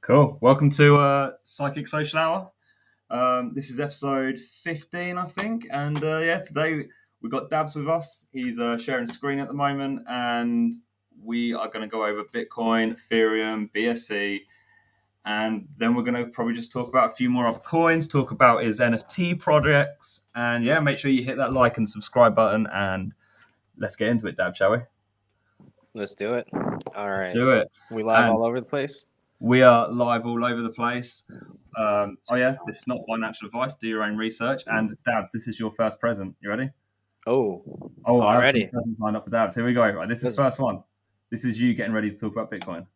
Cool. Welcome to Sidekick Social Hour. This is episode 15, I think. And today we've got Dabs with us. He's sharing screen at the moment. And we are going to go over Bitcoin, Ethereum, BSC. And then we're going to probably just talk about a few more other coins, talk about his NFT projects. And yeah, make sure you hit that like and subscribe button. And let's get into it, Dab, shall we? Let's do it. All right. Let's do it. We live all over the place? We are live all over the place. This is not financial advice. Do your own research. And Dabs, this is your first present. You ready? Oh, I have some presents lined up for Dabs. Here we go. Right, this is the first one. This is you getting ready to talk about Bitcoin.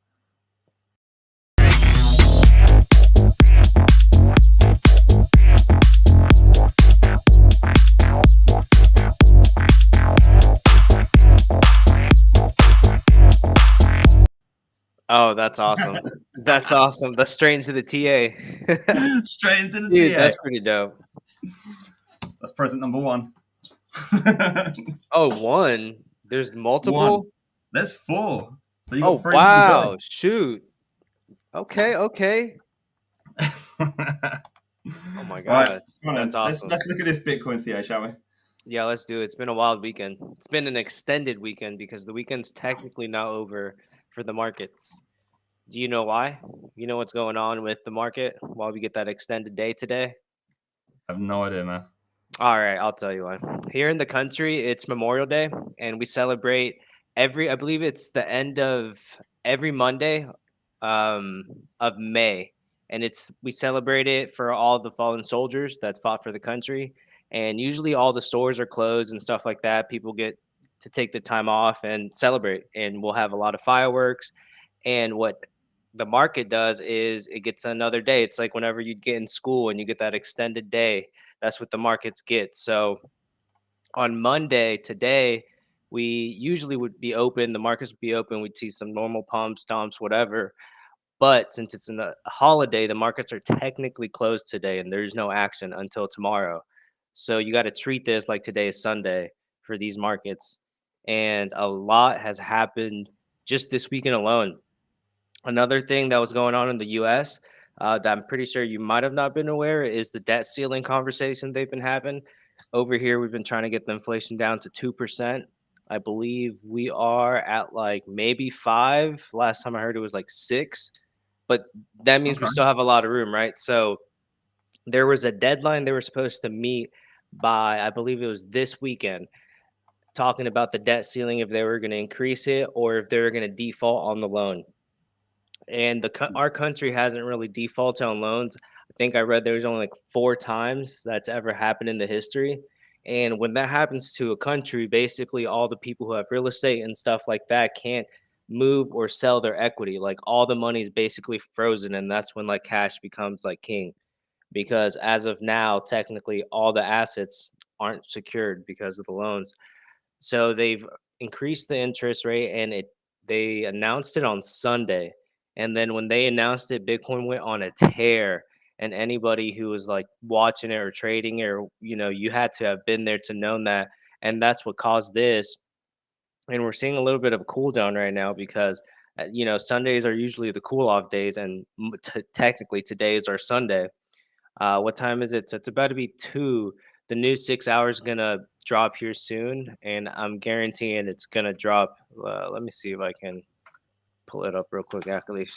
Oh, that's awesome. That's awesome. That's straight into the TA. Straight into the Dude, TA. that's pretty dope. That's present number one. Oh, one? There's multiple? One. There's four. So you got three. Wow. Shoot. Okay. Oh my God. Right. That's awesome. Let's look at this Bitcoin TA, shall we? Yeah, let's do it. It's been a wild weekend. It's been an extended weekend because the weekend's technically not over for the markets. Do you know why? You know what's going on with the market while we get that extended day today? I have no idea, man. All right, I'll tell you why. Here in the country, it's Memorial Day, and we celebrate I believe it's the end of every Monday of May. And we celebrate it for all the fallen soldiers that's fought for the country. And usually all the stores are closed and stuff like that. People get to take the time off and celebrate. And we'll have a lot of fireworks. And what the market does is it gets another day. It's like whenever you get in school and you get that extended day, that's what the markets get. So on Monday, today, we usually would be open. The markets would be open. We'd see some normal pumps, dumps, whatever. But since it's a holiday, the markets are technically closed today and there's no action until tomorrow. So you got to treat this like today is Sunday for these markets. And a lot has happened just this weekend alone. Another thing that was going on in the US that I'm pretty sure you might have not been aware is the debt ceiling conversation they've been having. Over here, we've been trying to get the inflation down to 2%. I believe we are at like maybe 5. Last time I heard it was like 6. But that means we still have a lot of room, right? So there was a deadline they were supposed to meet by, I believe it was this weekend, talking about the debt ceiling, if they were going to increase it or if they were going to default on the loan. And our country hasn't really defaulted on loans. I think I read there's only like 4 times that's ever happened in the history. And when that happens to a country, basically all the people who have real estate and stuff like that can't move or sell their equity. Like all the money is basically frozen, and that's when like cash becomes like king. Because as of now, technically all the assets aren't secured because of the loans. So they've increased the interest rate, and they announced it on Sunday. And then when they announced it, Bitcoin went on a tear. And anybody who was like watching it or trading it, or you had to have been there to know that. And that's what caused this. And we're seeing a little bit of a cool down right now because Sundays are usually the cool off days, and technically today's our Sunday. What time is it? So it's about to be 2. The new 6 hours is gonna drop here soon, and I'm guaranteeing it's gonna drop. Let me see if I can pull it up real quick, actually.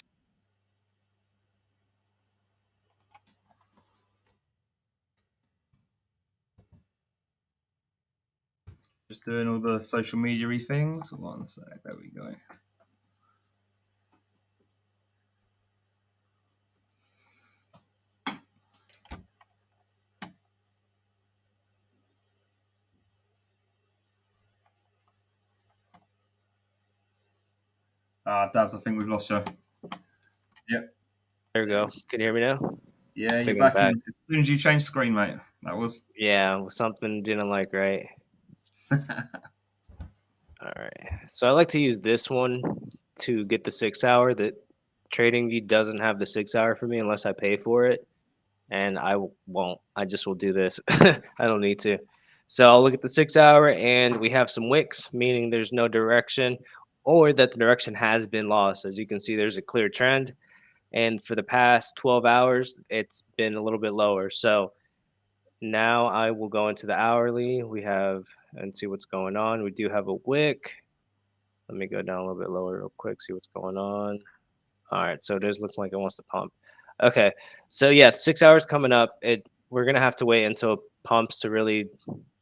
just doing all the social media things. One sec, there we go. Dabs, I think we've lost you. Yep. There we go. Can you hear me now? Yeah, I you're think I'm back back. in. As soon as you change screen, mate. That was. Yeah, something didn't like right. All right. So I like to use this one to get the 6 hour. That TradingView doesn't have the 6 hour for me unless I pay for it, and won't. I just will do this. I don't need to. So I'll look at the 6 hour, and we have some wicks, meaning there's no direction, or that the direction has been lost. As you can see, there's a clear trend, and for the past 12 hours, it's been a little bit lower. So now I will go into the hourly. We have and see what's going on. We do have a wick. Let me go down a little bit lower real quick, see what's going on. All right, so it does look like it wants to pump. Okay, so yeah, 6 hours coming up. We're gonna have to wait until it pumps to really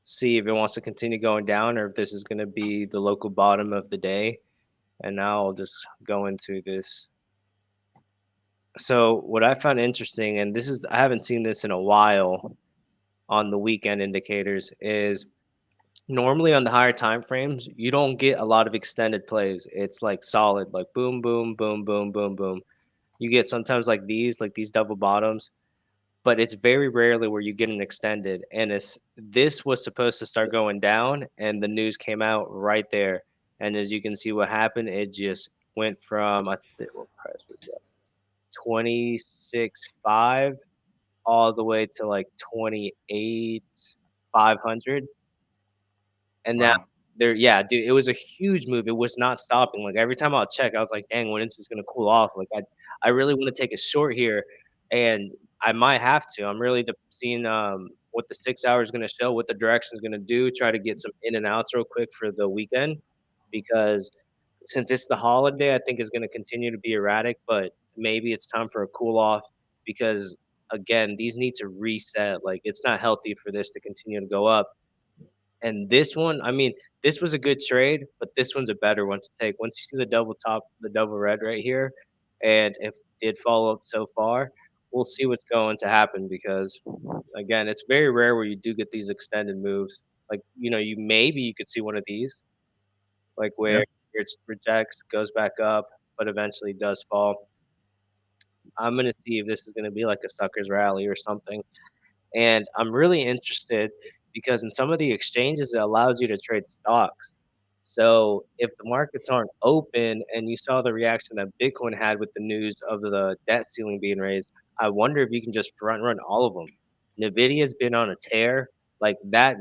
see if it wants to continue going down or if this is gonna be the local bottom of the day. And now I'll just go into this. So what I found interesting, and this is I haven't seen this in a while on the weekend indicators, is normally on the higher time frames, you don't get a lot of extended plays. It's like solid, like boom, boom, boom, boom, boom, boom. You get sometimes like these double bottoms, but it's very rarely where you get an extended. And this was supposed to start going down, and the news came out right there. And as you can see, what happened, it just went from I think what price was that 26.5 all the way to like 28.500. And now Wow. there, yeah, dude, it was a huge move. It was not stopping. Like every time I'll check, I was like, dang, when is this gonna cool off? Like I really want to take a short here, and I might have to. I'm really seeing what the 6 hour is gonna show, what the direction is gonna do. Try to get some in and outs real quick for the weekend, because since it's the holiday, I think is gonna continue to be erratic. But maybe it's time for a cool off because again, these need to reset. Like it's not healthy for this to continue to go up. And this one, I mean, this was a good trade, but this one's a better one to take. Once you see the double top, the double red right here, and if it did follow up so far, we'll see what's going to happen because, again, it's very rare where you do get these extended moves. Like, you could see one of these, like Yeah. where it rejects, goes back up, but eventually does fall. I'm gonna see if this is gonna be like a sucker's rally or something. And I'm really interested because in some of the exchanges, it allows you to trade stocks. So if the markets aren't open and you saw the reaction that Bitcoin had with the news of the debt ceiling being raised, I wonder if you can just front run all of them. Nvidia's been on a tear like that.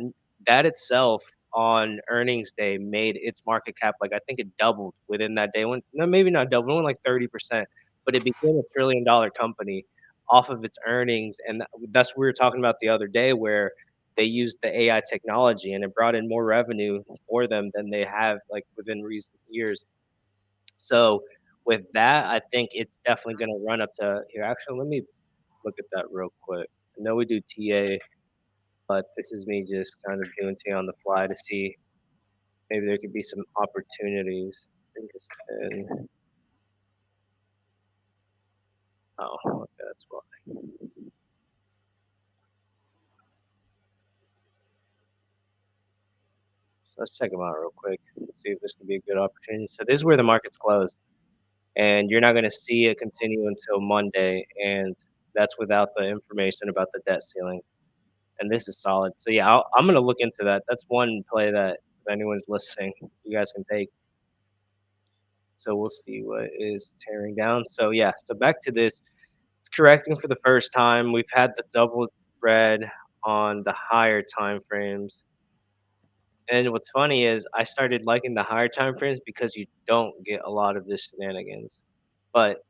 That itself on earnings day made its market cap like I think it doubled within that day. When no, maybe not doubled, only like 30%, but it became $1 trillion company off of its earnings, and that's what we were talking about the other day, where they used the AI technology and it brought in more revenue for them than they have like within recent years. So with that, I think it's definitely going to run up to here. Actually, let me look at that real quick. I know we do TA, but this is me just kind of doing TA on the fly to see maybe there could be some opportunities. I think it's in, oh, okay, that's why. So let's check them out real quick. Let's see if this could be a good opportunity. So this is where the market's closed, and you're not going to see it continue until Monday, and that's without the information about the debt ceiling. And this is solid. So yeah, I'm going to look into that. That's one play that if anyone's listening, you guys can take. So we'll see what is tearing down. So yeah, so back to this. It's correcting for the first time. We've had the double red on the higher time frames. And what's funny is I started liking the higher time frames because you don't get a lot of this shenanigans. But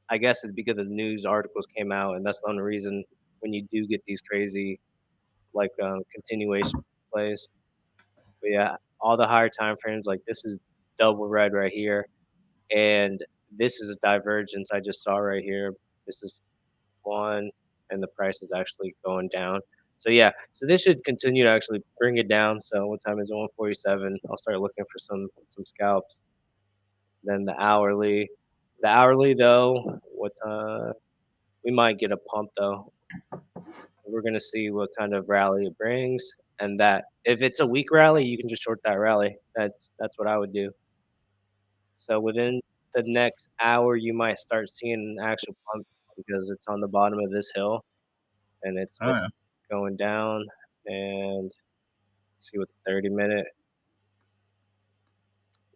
I guess it's because the news articles came out, and that's the only reason when you do get these crazy like continuation plays. But yeah, all the higher time frames, like this is double red right here, and this is a divergence I just saw right here. This is one, and the price is actually going down. So yeah, so this should continue to actually bring it down. So what time is it? 1:47. I'll start looking for some scalps. Then the hourly though, what we might get a pump though. We're gonna see what kind of rally it brings, and that if it's a weak rally, you can just short that rally. That's what I would do. So within the next hour, you might start seeing an actual pump because it's on the bottom of this hill and it's Oh been yeah. going down. And see what the 30-minute.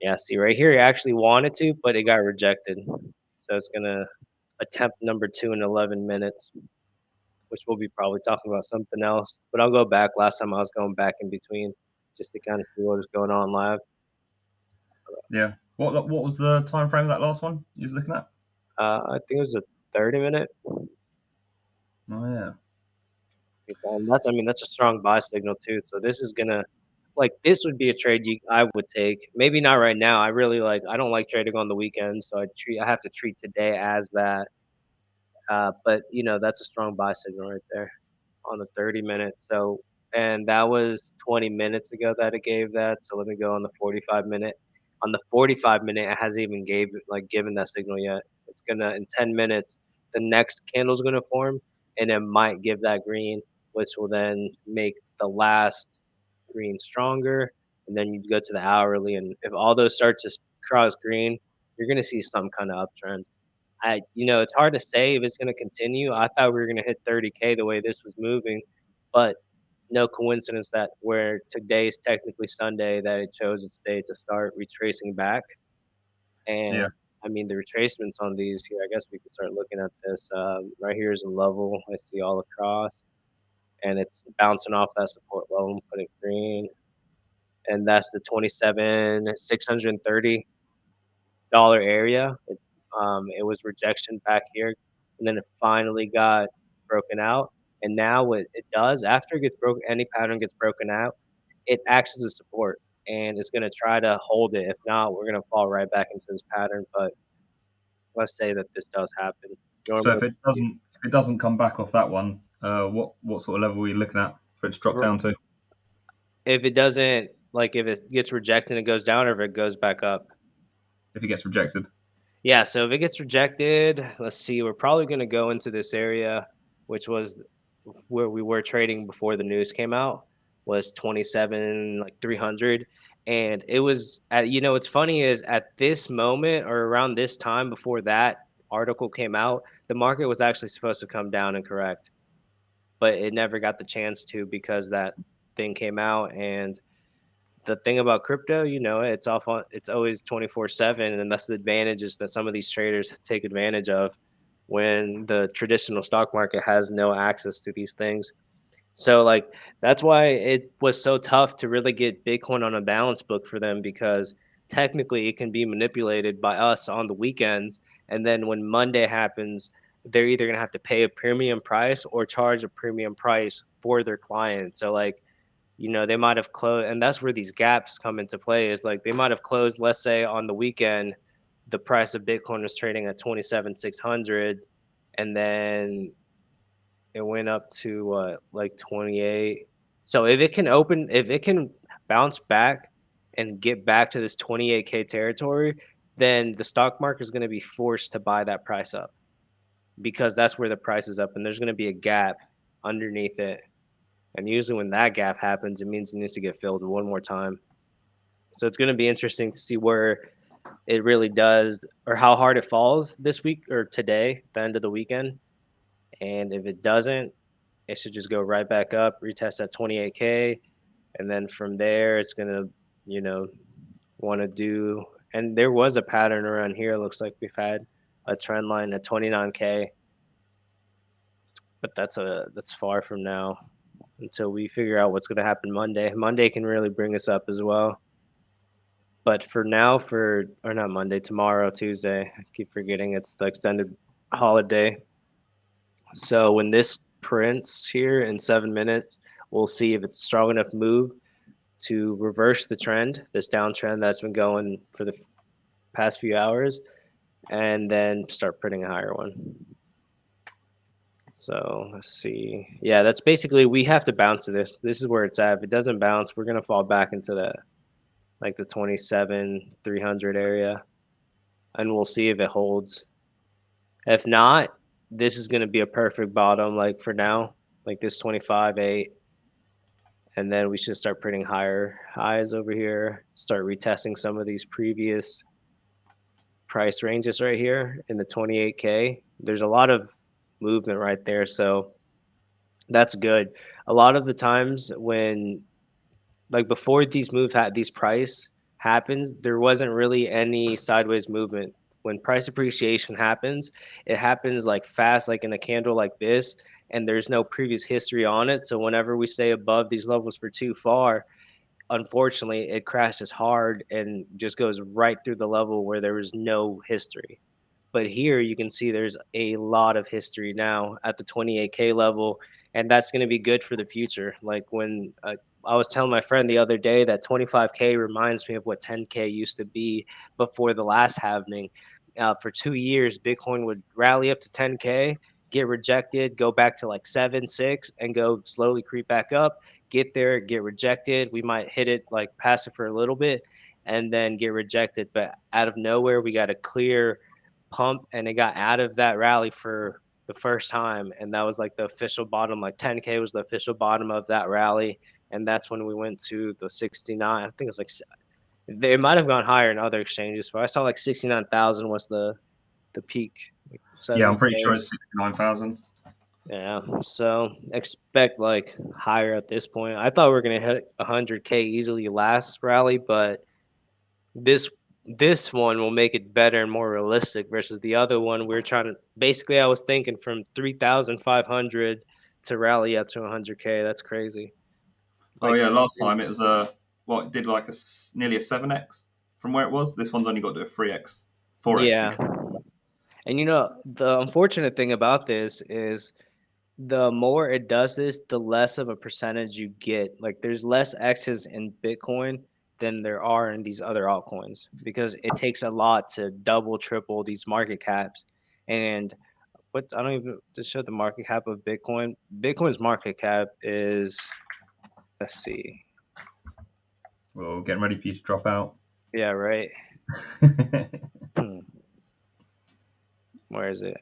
Yeah, see right here, it actually wanted to, but it got rejected. So it's gonna attempt number 2 in 11 minutes, which we'll be probably talking about something else. But I'll go back. Last time I was going back in between just to kind of see what was going on live. Yeah. What was the time frame of that last one you was looking at? I think it was a 30-minute. Oh yeah. And that's, I mean, that's a strong buy signal too. So this is gonna, like, this would be a trade I would take. Maybe not right now. I don't like trading on the weekend, so I have to treat today as that. But that's a strong buy signal right there on the 30-minute. So, and that was 20 minutes ago that it gave that. So let me go on the 45-minute. On the 45-minute, it hasn't even given that signal yet. It's gonna in 10 minutes, the next candle's gonna form, and it might give that green, which will then make the last green stronger. And then you go to the hourly, and if all those start to cross green, you're gonna see some kind of uptrend. It's hard to say if it's gonna continue. I thought we were gonna hit 30K the way this was moving, but no coincidence that where today's technically Sunday that it chose its day to start retracing back. And Yeah. I mean, the retracements on these here, I guess we could start looking at this. Right here is a level I see all across, and it's bouncing off that support level, putting green, and that's the 27,630 area. It was rejection back here, and then it finally got broken out. And now what it does after it gets broken, any pattern gets broken out, it acts as a support, and it's gonna try to hold it. If not, we're gonna fall right back into this pattern. But let's say that this does happen. So Normally, if it doesn't come back off that one, what sort of level are you looking at for it to drop down to? if it doesn't, like if it gets rejected and it goes down, or if it goes back up. If it gets rejected. Yeah, so if it gets rejected, let's see, we're probably going to go into this area, which was where we were trading before the news came out, was 27 like 300. And it was at, what's funny is at this moment or around this time before that article came out, the market was actually supposed to come down and correct, but it never got the chance to because that thing came out. And the thing about crypto, it's always 24/7, and that's the advantages that some of these traders take advantage of when the traditional stock market has no access to these things. So like that's why it was so tough to really get Bitcoin on a balance book for them because technically it can be manipulated by us on the weekends, and then when Monday happens, they're either going to have to pay a premium price or charge a premium price for their client. So like they might have closed, and that's where these gaps come into play. Is like they might have closed, let's say on the weekend, the price of Bitcoin was trading at 27,600, and then it went up to like 28. So if it can bounce back and get back to this 28K territory, then the stock market is going to be forced to buy that price up because that's where the price is up, and there's going to be a gap underneath it. And usually when that gap happens, it means it needs to get filled one more time. So it's going to be interesting to see where it really does or how hard it falls this week or today, the end of the weekend. And if it doesn't, it should just go right back up, retest at 28K. And then from there, it's going to, want to do. And there was a pattern around here. It looks like we've had a trend line at 29K, but that's far from now until we figure out what's going to happen Monday. Monday can really bring us up as well. But for now, or not Monday, tomorrow, Tuesday, I keep forgetting it's the extended holiday. So when this prints here in 7 minutes, we'll see if it's a strong enough move to reverse the trend, this downtrend that's been going for the past few hours, and then start printing a higher one. So let's see. Yeah, that's basically, we have to bounce to this. This is where it's at. If it doesn't bounce, we're gonna fall back into the like the 27,300 area, and we'll see if it holds. If not, this is gonna be a perfect bottom. Like for now, like this 25.8, and then we should start printing higher highs over here. Start retesting some of these previous price ranges right here in the 28K. There's a lot of movement right there, so that's good. A lot of the times when, like before these these price happens, there wasn't really any sideways movement. When price appreciation happens, it happens like fast, like in a candle like this, and there's no previous history on it. So whenever we stay above these levels for too far, unfortunately, it crashes hard and just goes right through the level where there was no history. But here you can see there's a lot of history now at the 28K level, and that's going to be good for the future. Like when I was telling my friend the other day that 25K reminds me of what 10K used to be before the last halving. For 2 years, Bitcoin would rally up to 10K, get rejected, go back to like 7, 6, and go slowly creep back up, get there, get rejected. We might hit it, like pass it for a little bit, and then get rejected. But out of nowhere, we got a clear pump, and it got out of that rally for the first time, and that was like the official bottom. Like 10K was the official bottom of that rally, and that's when we went to the 69. I think it was like, they might have gone higher in other exchanges, but I saw like 69,000 was the peak. Like Yeah, I'm pretty 70K. sure it's 69,000. Yeah, so expect like higher at this point. I thought we were gonna hit 100K easily last rally, but this this one will make it better and more realistic versus the other one. We are trying to, basically, I was thinking from 3,500 to rally up to 100K. That's crazy. Oh Like yeah, last time it was it did like nearly a 7x from where it was. This one's only got to do a 3x, 4x to yeah. get. And you know, the unfortunate thing about this is the more it does this, the less of a percentage you get. Like there's less X's in Bitcoin than there are in these other altcoins because it takes a lot to double, triple these market caps. And what, I don't even just show the market cap of Bitcoin. Bitcoin's market cap is, let's see. Well, getting ready for you to drop out. Yeah, right. Hmm. Where is it?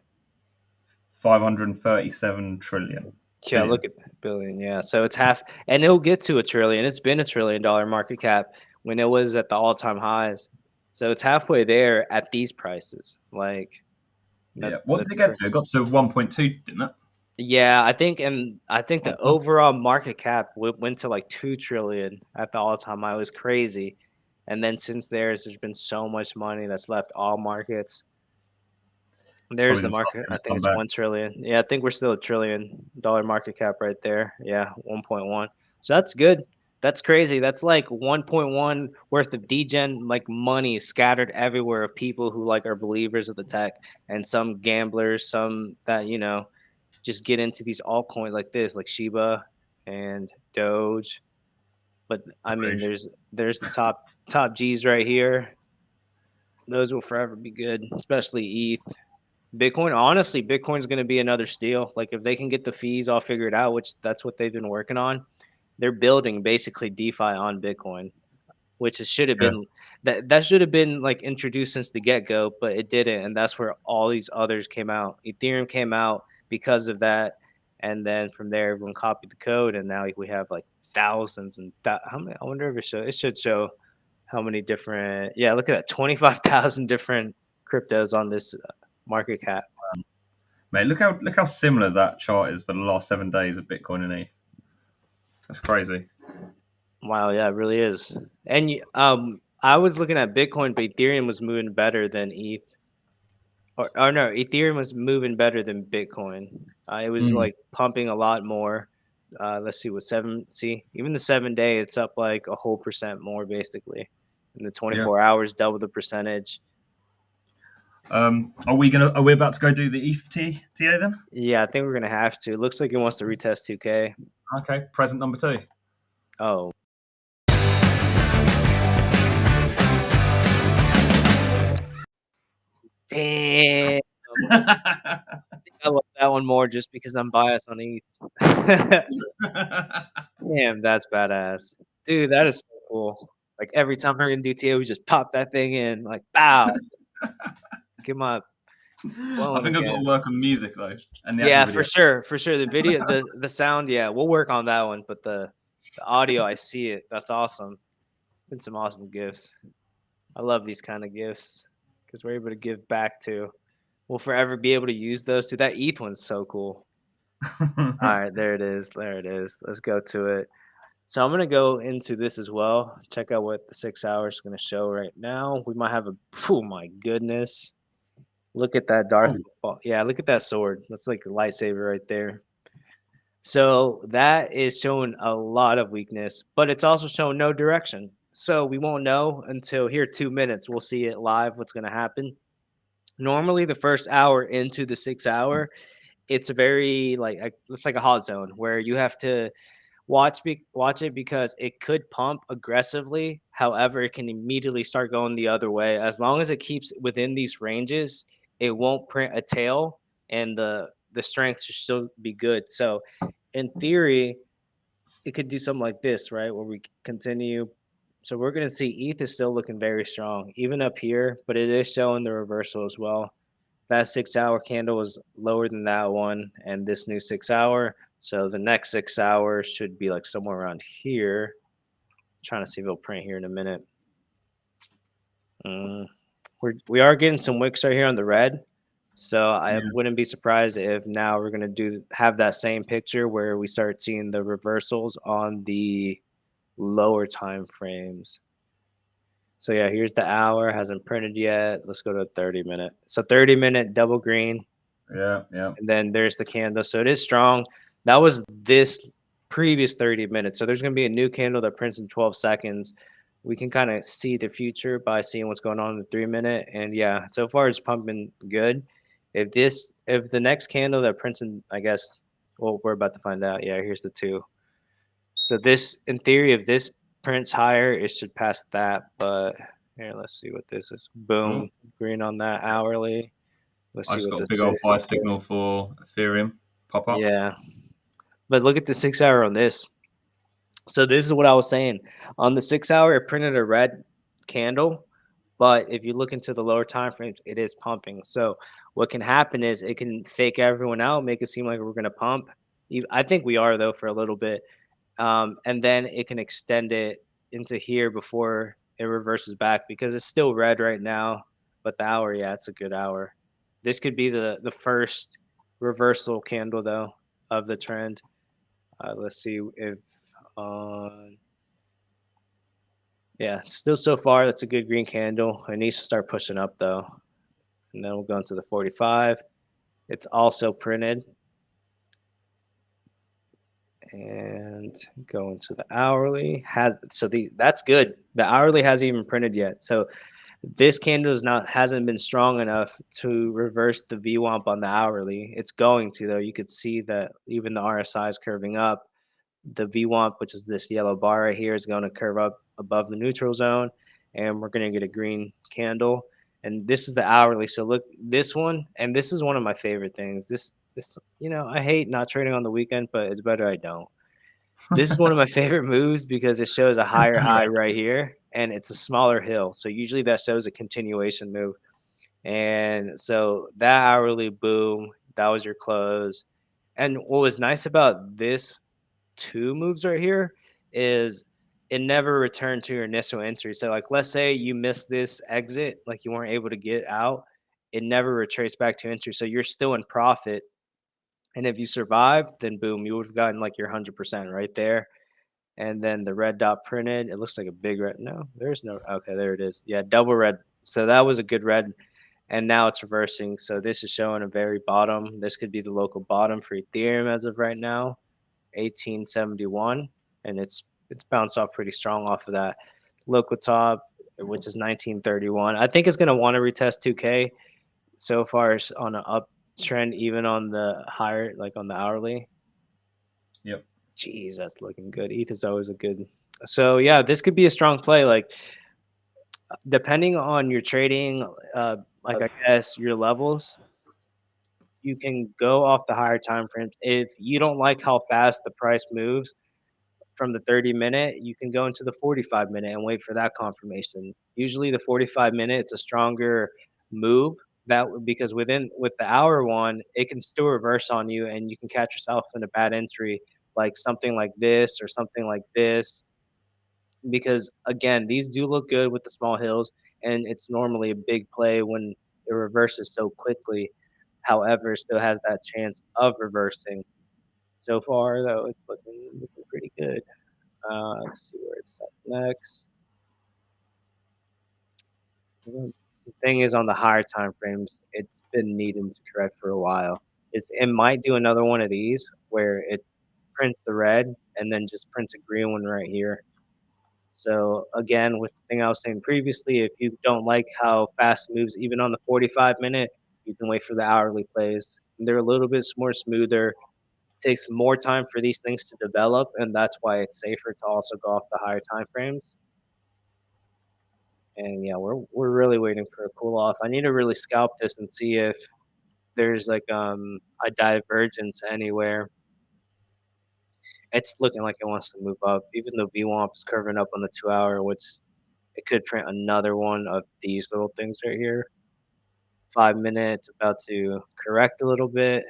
537 trillion. Yeah, Billion. look at billion. Yeah, so it's half, and it'll get to a trillion. It's been $1 trillion market cap when it was at the all-time highs. So it's halfway there at these prices. Like, Yeah. What that's did it get to? It got to 1.2, didn't it? yeah, I think, and I think the Awesome. overall market cap went to like 2 trillion at the all-time high. It was crazy, and then since there's been so much money that's left all markets. There's the market. I think it's 1 trillion. Yeah, I think we're still $1 trillion market cap right there. Yeah, 1.1. So that's good. That's crazy. That's like 1.1 worth of degen like money scattered everywhere of people who like are believers of the tech, and some gamblers, some that just get into these altcoins like this, like Shiba and Doge. But I mean, there's the top G's right here. Those will forever be good, especially ETH. Bitcoin, honestly, Bitcoin's going to be another steal. Like if they can get the fees all figured out, which that's what they've been working on, they're building basically DeFi on Bitcoin, which it should have been that should have been like introduced since the get go, but it didn't, and that's where all these others came out. Ethereum came out because of that, and then from there, everyone copied the code, and now we have like thousands and how many? I wonder if it should show how many different. Yeah, look at that, 25,000 different cryptos on this market cap. Mate, look how similar that chart is for the last 7 days of Bitcoin and ETH. That's crazy. Wow, yeah, it really is. And I was looking at Bitcoin, but Ethereum was moving better than ETH. Or no, Ethereum was moving better than Bitcoin. It was like pumping a lot more. Let's see what even the 7 day, it's up like a whole percent more basically. In the 24 hours, double the percentage. Are we about to go do the ETH TA then? Yeah, I think we're gonna have to. It looks like it wants to retest 2K. Okay, present number 2. Oh. Damn. I love that one one more just because I'm biased on ETH. Damn, that's badass. Dude, that is so cool. Like, every time we're gonna do TA, we just pop that thing in, like, bow, get my I flowing think I've got again. to work on music though, and the actual Yeah, video. for sure. The video, the sound, yeah, we'll work on that one, but the audio, I see it. That's awesome. Been some awesome gifts. I love these kind of gifts because we're able to give back to. We'll forever be able to use those too. That ETH one's so cool. All right, there it is. There it is. Let's go to it. So I'm gonna go into this as well. Check out what the 6 hours is gonna show right now. We might have a. Oh my goodness! Look at that Darth. Oh, Yeah, look at that sword. That's like a lightsaber right there. So that is showing a lot of weakness, but it's also showing no direction. So we won't know until here 2 minutes. We'll see it live. What's gonna happen? Normally, the first hour into the 6 hour, it's a very it's like a hot zone where you have to watch it because it could pump aggressively. However, it can immediately start going the other way. As long as it keeps within these ranges, it won't print a tail, and the strength should still be good. So, in theory, it could do something like this, right, where we continue. So we're going to see ETH is still looking very strong, even up here, but it is showing the reversal as well. That 6 hour candle was lower than that one, and this new 6 hour. So the next 6 hours should be like somewhere around here. Trying to see if it'll print here in a minute. We are getting some wicks right here on the red. So I yeah. wouldn't be surprised if now we're gonna have that same picture where we start seeing the reversals on the lower time frames. So yeah, here's the hour, hasn't printed yet. Let's go to 30 minute. So 30-minute double green, Yeah, yeah. and then there's the candle. So it is strong. That was this previous 30 minutes. So there's going to be a new candle that prints in 12 seconds. We can kind of see the future by seeing what's going on in the 3 minute. And yeah, so far it's pumping good. If the next candle that prints in, I guess, well, we're about to find out. Yeah, here's the two. So this, in theory, if this prints higher, it should pass that. But here, let's see what this is. Oh, Boom, green on that hourly. Let's I see just what got a this big old buy is. signal for Ethereum pop up. Yeah, but look at the 6 hour on this. So this is what I was saying. On the 6 hour, it printed a red candle, but if you look into the lower time frames, it is pumping. So what can happen is it can fake everyone out, make it seem like we're going to pump. I think we are though for a little bit, and then it can extend it into here before it reverses back because it's still red right now. But the hour, yeah, it's a good hour. This could be the first reversal candle though of the trend. Let's see if yeah, still so far that's a good green candle. It needs to start pushing up though, and then we'll go into the 45. It's also printed, and go into the hourly. That's good. The hourly hasn't even printed yet, so this candle hasn't been strong enough to reverse the VWAP on the hourly. It's going to though. You could see that even the RSI is curving up. The VWAP, which is this yellow bar right here, is going to curve up above the neutral zone, and we're going to get a green candle. And this is the hourly. So look, this one, and this is one of my favorite things. This, I hate not trading on the weekend, but it's better I don't. This is one of my favorite moves because it shows a higher high right here, and it's a smaller hill. So usually that shows a continuation move. And so that hourly, boom, that was your close. And what was nice about this two moves right here is it never returned to your initial entry. So like let's say you missed this exit, like you weren't able to get out, it never retraced back to entry. So you're still in profit. And if you survived, then boom, you would have gotten like your 100% right there. And then the red dot printed. It looks like a big red. No, there's no. Okay, there it is. Yeah, double red. So that was a good red. And now it's reversing. So this is showing a very bottom. This could be the local bottom for Ethereum as of right now. 1871, and it's bounced off pretty strong off of that local top, which is 1931. I think it's going to want to retest 2K. So far it's on an uptrend, even on the higher, like on the hourly. Yep. Jeez, that's looking good. ETH is always a good. So yeah, this could be a strong play. Like depending on your trading, like I guess your levels. you can go off the higher time frames. If you don't like how fast the price moves from the 30-minute, you can go into the 45-minute and wait for that confirmation. Usually the 45-minute, it's a stronger move that because with the hour one, it can still reverse on you and you can catch yourself in a bad entry, like something like this or something like this. Because again, these do look good with the small hills, and it's normally a big play when it reverses so quickly. However, it still has that chance of reversing. So far, though, it's looking pretty good. Let's see where it's at next. The thing is, on the higher time frames, it's been needing to correct for a while. It might do another one of these where it prints the red and then just prints a green one right here. So again, with the thing I was saying previously, if you don't like how fast it moves, even on the 45-minute, you can wait for the hourly plays. They're a little bit more smoother. It takes more time for these things to develop, and that's why it's safer to also go off the higher time frames. And yeah, we're really waiting for a cool off. I need to really scalp this and see if there's like a divergence anywhere. It's looking like it wants to move up, even though VWAMP is curving up on the 2 hour, which it could print another one of these little things right here. 5 minutes, about to correct a little bit.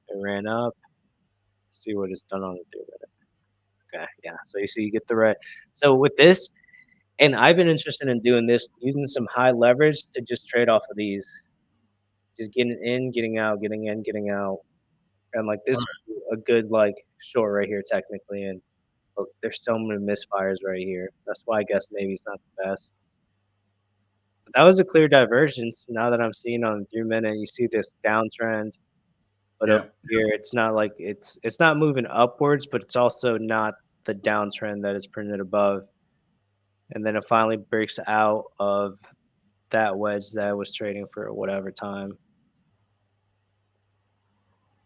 It ran up. See what it's done on the 3 minute. Okay, yeah. So you see, you get the right. So with this, and I've been interested in doing this, using some high leverage to just trade off of these, just getting in, getting out, getting in, getting out, and like this, a good like short right here technically. And look, there's so many misfires right here. That's why I guess maybe it's not the best. But that was a clear divergence. Now that I'm seeing on the 3 minute, you see this downtrend, but Yeah. over here, it's not like it's not moving upwards, but it's also not the downtrend that is printed above. And then it finally breaks out of that wedge that was trading for whatever time.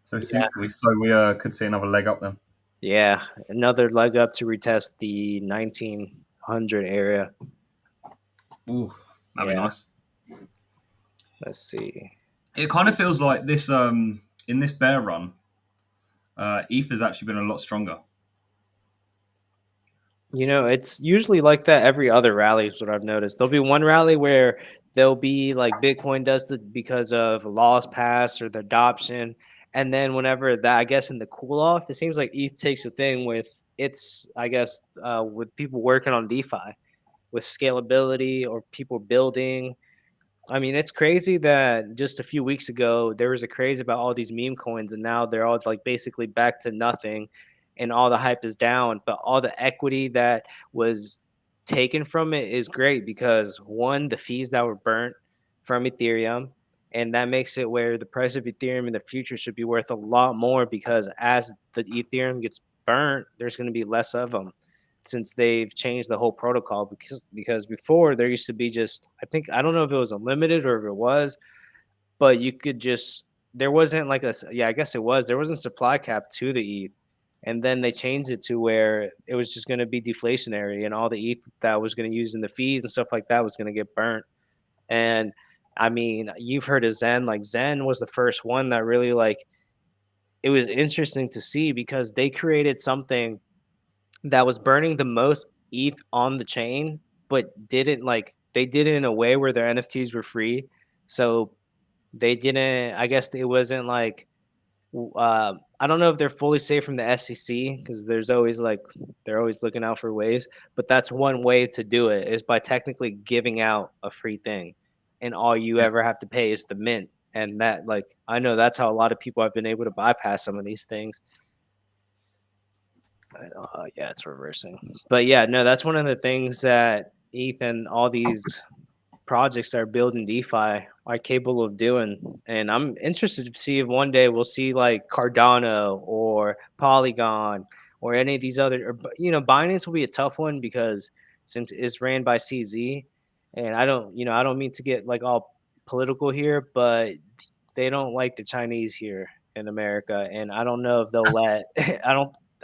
So Yeah, we could see another leg up then. yeah, another leg up to retest the 1900 area. Ooh, that'd be Yeah, nice. let's see. It kind of feels like this in this bear run, ETH has actually been a lot stronger. You know, it's usually like that every other rally is what I've noticed. There'll be one rally where there'll be like Bitcoin does it because of laws passed or the adoption. And then whenever that, I guess in the cool off, it seems like ETH takes a thing with its, I guess, with people working on DeFi, with scalability or people building. I mean, it's crazy that just a few weeks ago there was a craze about all these meme coins, and now they're all like basically back to nothing, and all the hype is down. But all the equity that was taken from it is great because one, the fees that were burnt from Ethereum, and that makes it where the price of Ethereum in the future should be worth a lot more because as the Ethereum gets burnt, there's going to be less of them since they've changed the whole protocol because before there used to be just I don't know if it was unlimited or if it was, but you could just there wasn't like yeah, I guess it was. There wasn't supply cap to the ETH. And then they changed it to where it was just going to be deflationary and all the ETH that was going to use in the fees and stuff like that was going to get burnt. And I mean, you've heard of Zen, like Zen was the first one that really like it was interesting to see because they created something that was burning the most ETH on the chain, but didn't like they did it in a way where their NFTs were free. So they didn't. I guess it wasn't like I don't know if they're fully safe from the SEC because there's always like they're always looking out for ways. But that's one way to do it is by technically giving out a free thing, and all you Yeah. ever have to pay is the mint. And that like I know that's how a lot of people have been able to bypass some of these things. Yeah, it's reversing. But yeah, no, that's one of the things that Ethan, all these projects that are building DeFi are capable of doing. And I'm interested to see if one day we'll see like Cardano or Polygon or any of these other, or, Binance will be a tough one because since it's ran by CZ, and I don't mean to get like all political here, but they don't like the Chinese here in America, and I don't know if they'll let.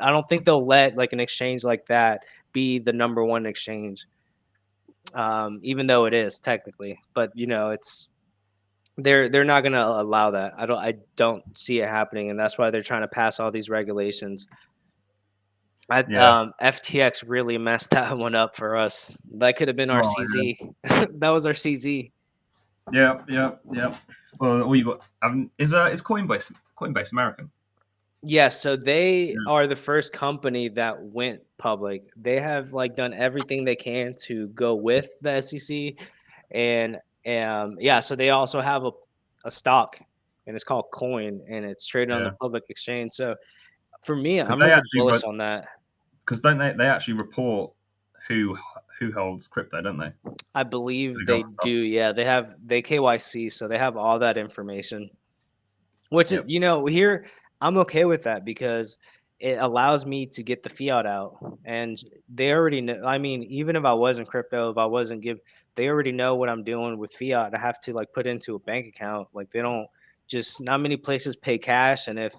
I don't think they'll let like an exchange like that be the number one exchange, even though it is technically. But it's They're not gonna allow that. I don't see it happening, and that's why they're trying to pass all these regulations. Yeah. FTX really messed that one up for us. That could have been our Oh, CZ. That was our CZ. yeah. Yeah. Yeah. Well, all you got is Coinbase American? Yes, so they Yeah. are the first company that went public. They have like done everything they can to go with the SEC, and yeah, so they also have a stock, and it's called Coin, and it's traded on the Yeah. public exchange. So for me, Because I'm they really actually bullish on that. because don't they actually report who who holds crypto, don't they? I The believe they government do. stuff. Yeah, they KYC, so they have all that information. Which is, Yep. here I'm okay with that because it allows me to get the fiat out, and they already know. I mean, even if I wasn't crypto, if I wasn't they already know what I'm doing with fiat. I have to like put into a bank account. Like they don't just not many places pay cash, and if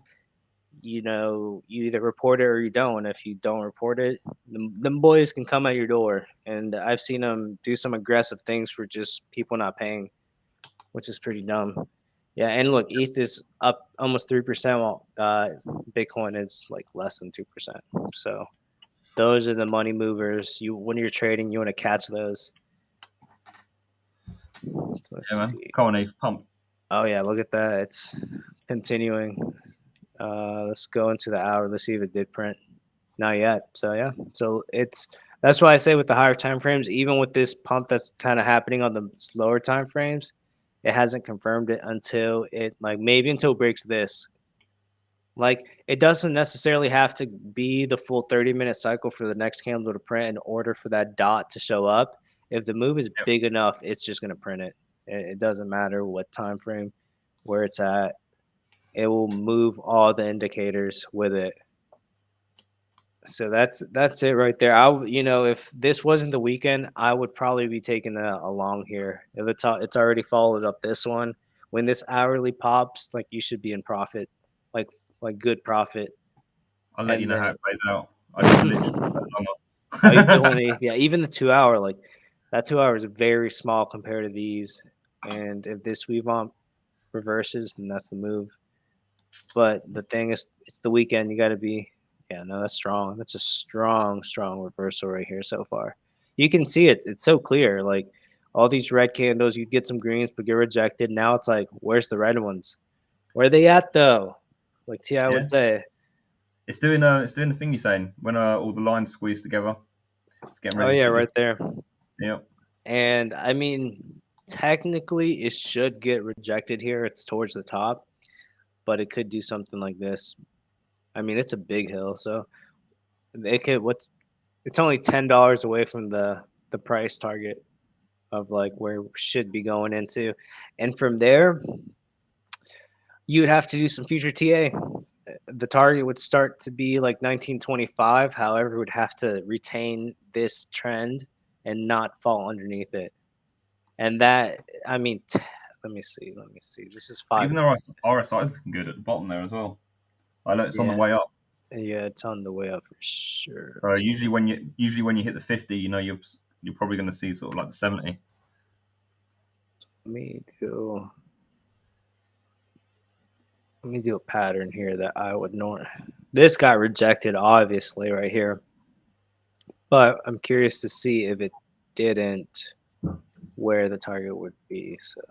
you either report it or you don't. If you don't report it, them boys can come at your door, and I've seen them do some aggressive things for just people not paying, which is pretty dumb. Yeah, and look, ETH is up almost 3%, while Bitcoin is like less than 2%. So those are the money movers. When you're trading, you want to catch those. So Yeah, let's man. see. Come on, Eve, pump. Oh yeah, look at that. It's continuing. Let's go into the hour. Let's see if it did print. Not yet. So yeah. So that's why I say with the higher time frames, even with this pump that's kind of happening on the slower time frames, it hasn't confirmed it until it like maybe until it breaks this. Like it doesn't necessarily have to be the full 30-minute cycle for the next candle to print in order for that dot to show up. If the move is Yep. big enough, it's just gonna print it. It doesn't matter what time frame, where it's at. It will move all the indicators with it. So that's it right there. If this wasn't the weekend, I would probably be taking a long here. If it's already followed up this one, when this hourly pops, like you should be in profit, like good profit. I'll let you And know how then it plays out. I just literally oh, you put doing yeah, even the 2 hour, like that 2 hour is very small compared to these. And if this weave on reverses, then that's the move. But the thing is, it's the weekend. You got to be, yeah, no, that's strong. That's a strong, strong reversal right here so far. You can see it. It's so clear. Like all these red candles, you'd get some greens, but get rejected. Now it's like, where's the red ones? Where are they at though? Like Ti yeah. would say. It's doing the thing you're saying when all the lines squeeze together. It's getting Oh ready yeah, to right just there. yeah. And I mean, technically, it should get rejected here. It's towards the top, but it could do something like this. I mean, it's a big hill, so it could. It's only $10 away from the price target of like where we should be going into, and from there you'd have to do some future TA. The target would start to be like 1925. However, would have to retain this trend and not fall underneath it. And that, I mean, let me see. Let me see. This is five. Even though RSI is looking good at the bottom there as well. I know it's on the Yeah, way up. yeah, it's on the way up for sure. So usually when you hit the 50, you're probably going to see sort of like the 70. Let me do. Let me do a pattern here that I would know. This got rejected, obviously, right here. But I'm curious to see if it didn't, where the target would be. So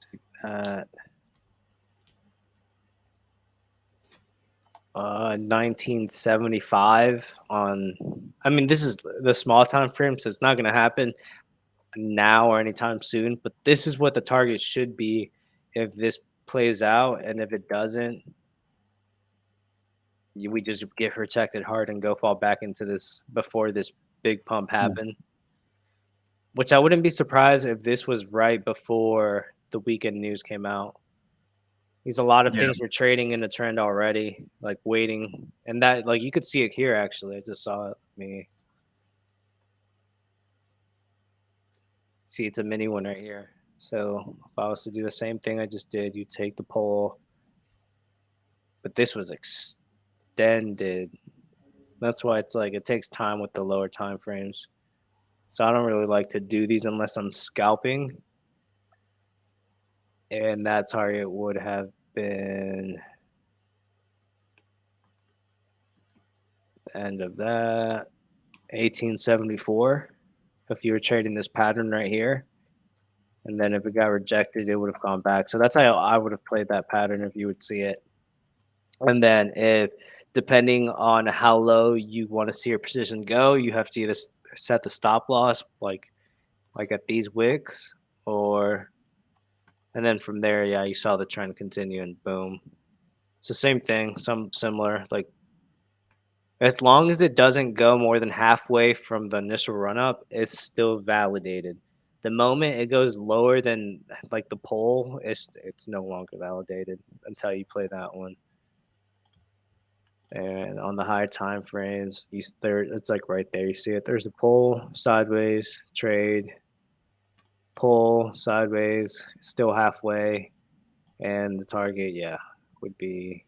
take that. 1975 on. I mean, this is the small time frame, so it's not going to happen now or anytime soon. But this is what the target should be if this plays out, and if it doesn't, we just get protected hard and go fall back into this before this big pump happened. Which I wouldn't be surprised if this was right before the weekend news came out. These a lot of Yeah, things were trading in a trend already, like waiting, and that like you could see it here actually. I just saw it. Me see it's a mini one right here. So if I was to do the same thing I just did, you take the poll, but this was extended. That's why it's like it takes time with the lower time frames. So I don't really like to do these unless I'm scalping. And that target would have been the end of that 1874 if you were trading this pattern right here. And then if it got rejected, it would have gone back. So that's how I would have played that pattern if you would see it. And then if depending on how low you want to see your position go, you have to either set the stop loss like at these wicks, or and then from there, yeah, you saw the trend continue and boom. It's the same thing, some similar, like as long as it doesn't go more than halfway from the initial run up, it's still validated. The moment it goes lower than like the pole, it's no longer validated until you play that one. And on the higher time frames, it's like right there. You see it. There's a pull, sideways, trade, pull, sideways, still halfway, and the target, yeah, would be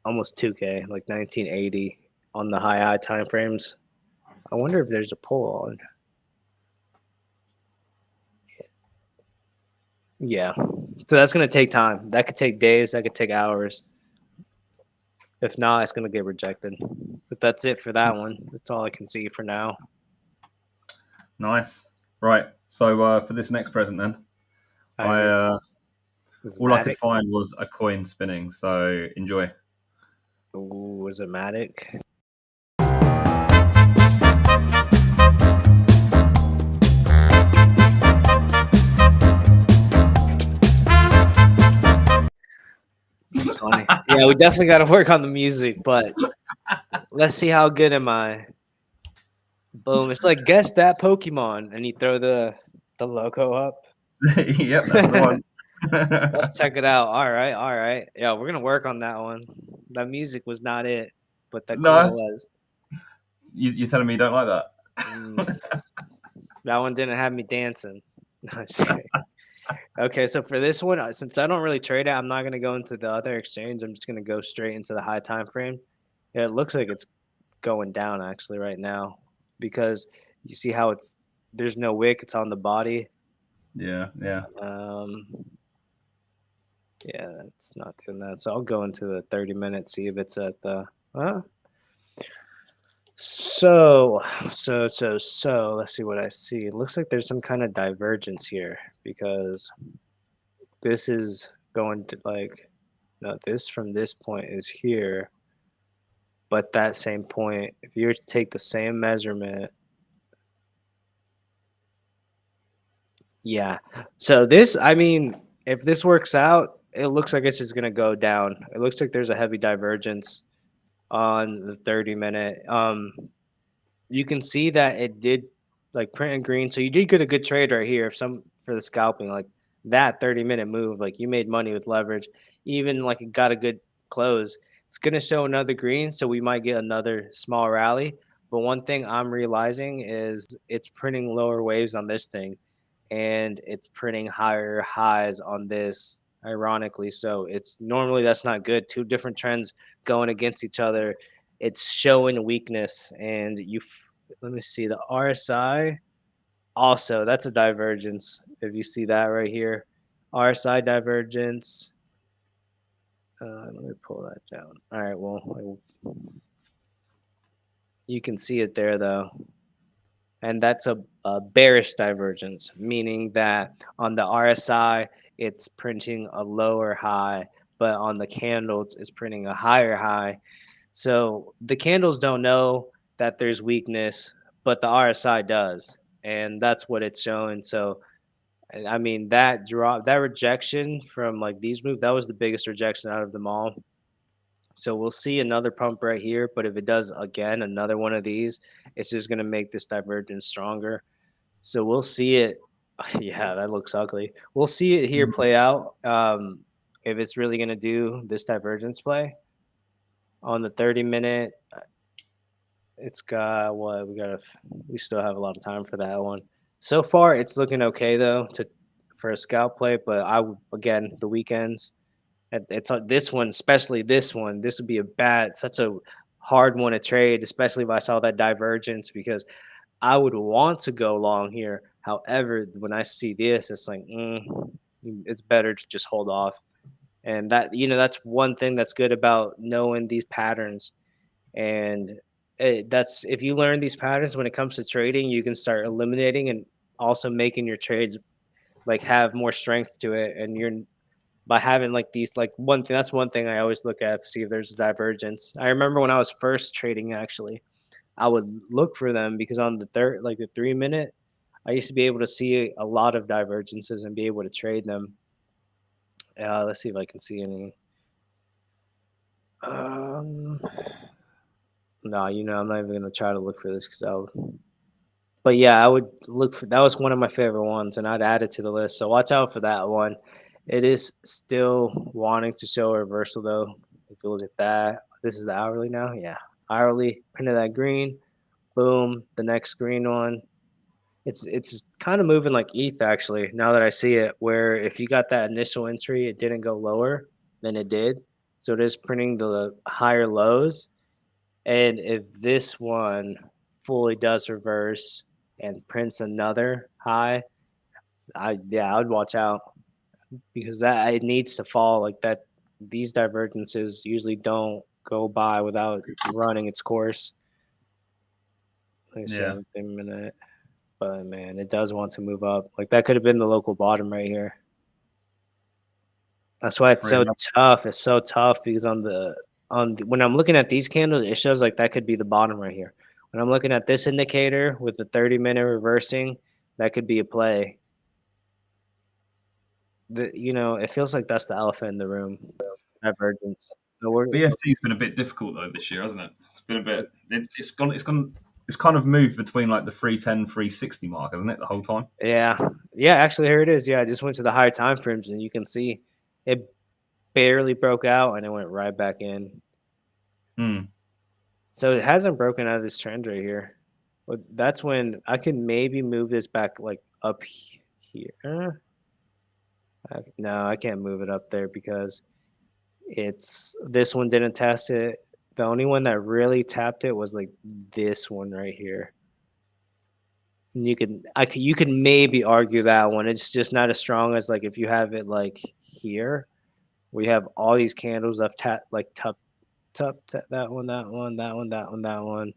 almost 2K, like 1980 on the high time frames. I wonder if there's a pull on. Yeah, so that's gonna take time. That could take days. That could take hours. If not, it's gonna get rejected. But that's it for that one. That's all I can see for now. Nice. Right. So for this next present, then, all I could find was a coin spinning. So enjoy. Ooh, was it Matic? It's funny. Yeah, we definitely got to work on the music, but let's see how good am I. Boom! It's like guess that Pokemon, and you throw the logo up. Yep, that's the one. Let's check it out. All right, all right. Yeah, we're gonna work on that one. That music was not it, but the coin No, was. you're telling me you don't like that? That one didn't have me dancing. No, I'm just kidding. Okay, so for this one, since I don't really trade it, I'm not gonna go into the other exchange. I'm just gonna go straight into the high time frame. Yeah, it looks like it's going down actually right now because you see how there's no wick. It's on the body. Yeah, yeah. Yeah, it's not doing that. So I'll go into the 30 minutes, see if it's at the. So, let's see what I see. It looks like there's some kind of divergence here because this is going to like, no, this from this point is here. But that same point, if you were to take the same measurement, yeah. So this, I mean, if this works out, it looks like it's just going to go down. It looks like there's a heavy divergence on the 30-minute. You can see that it did like print and green. So you did get a good trade right here. For the scalping, like that 30-minute move, like you made money with leverage, even like it got a good close. It's gonna show another green, so we might get another small rally. But one thing I'm realizing is it's printing lower waves on this thing, and it's printing higher highs on this. Ironically, so it's normally that's not good. Two different trends going against each other. It's showing weakness, and let me see the RSI. Also, that's a divergence. If you see that right here, RSI divergence. Let me pull that down. All right, well, you can see it there though, and that's a bearish divergence, meaning that on the RSI it's printing a lower high, but on the candles it's printing a higher high. So the candles don't know that there's weakness, but the RSI does, and that's what it's showing. So I mean that rejection from like these moves, that was the biggest rejection out of them all. So we'll see another pump right here, but if it does again another one of these, it's just going to make this divergence stronger. So we'll see it. Yeah, that looks ugly. We'll see it here play out. If it's really going to do this divergence play on the 30-minute, it's got what we still have a lot of time for that one. So far, it's looking okay though for a scalp play, but again the weekends. It's this one, especially this one. This would be such a hard one to trade, especially if I saw that divergence because I would want to go long here. However, when I see this, it's like, it's better to just hold off. And that, that's one thing that's good about knowing these patterns. And that's if you learn these patterns when it comes to trading, you can start eliminating and also making your trades like have more strength to it. And you're by having like these like one thing that's one thing I always look at to see if there's a divergence. I remember when I was first trading actually, I would look for them because on the third like the 3 minute, I used to be able to see a lot of divergences and be able to trade them. Let's see if I can see any. Um, no, I'm not even gonna try to look for this because I would. But yeah, I would look for that was one of my favorite ones, and I'd add it to the list. So watch out for that one. It is still wanting to show a reversal though. If you look at that, this is the hourly now. Yeah, hourly printed that green. Boom, the next green one. It's kind of moving like ETH actually. Now that I see it, where if you got that initial entry, it didn't go lower than it did. So it is printing the higher lows. And if this one fully does reverse and prints another high, I would watch out because that it needs to fall like that. These divergences usually don't go by without running its course. Let me see Yeah. in a minute. But man, it does want to move up. Like that could have been the local bottom right here. That's why it's so 311. tough. It's so tough because when I'm looking at these candles, it shows like that could be the bottom right here. When I'm looking at this indicator with the 30-minute reversing, that could be a play. It feels like that's the elephant in the room. Divergence. So we're BSC's been a bit difficult though this year, hasn't it? It's been a bit. It's kind of moved between like the 310, 360 mark, hasn't it? The whole time. yeah. Yeah, actually here it is. Yeah, I just went to the higher time frames and you can see it barely broke out and it went right back in. Hmm. So it hasn't broken out of this trend right here. But that's when I could maybe move this back like up here. No, I can't move it up there because this one didn't test it. The only one that really tapped it was like this one right here. And you could maybe argue that one. It's just not as strong as like if you have it like here. We have all these candles of that one, that one, that one, that one, that one.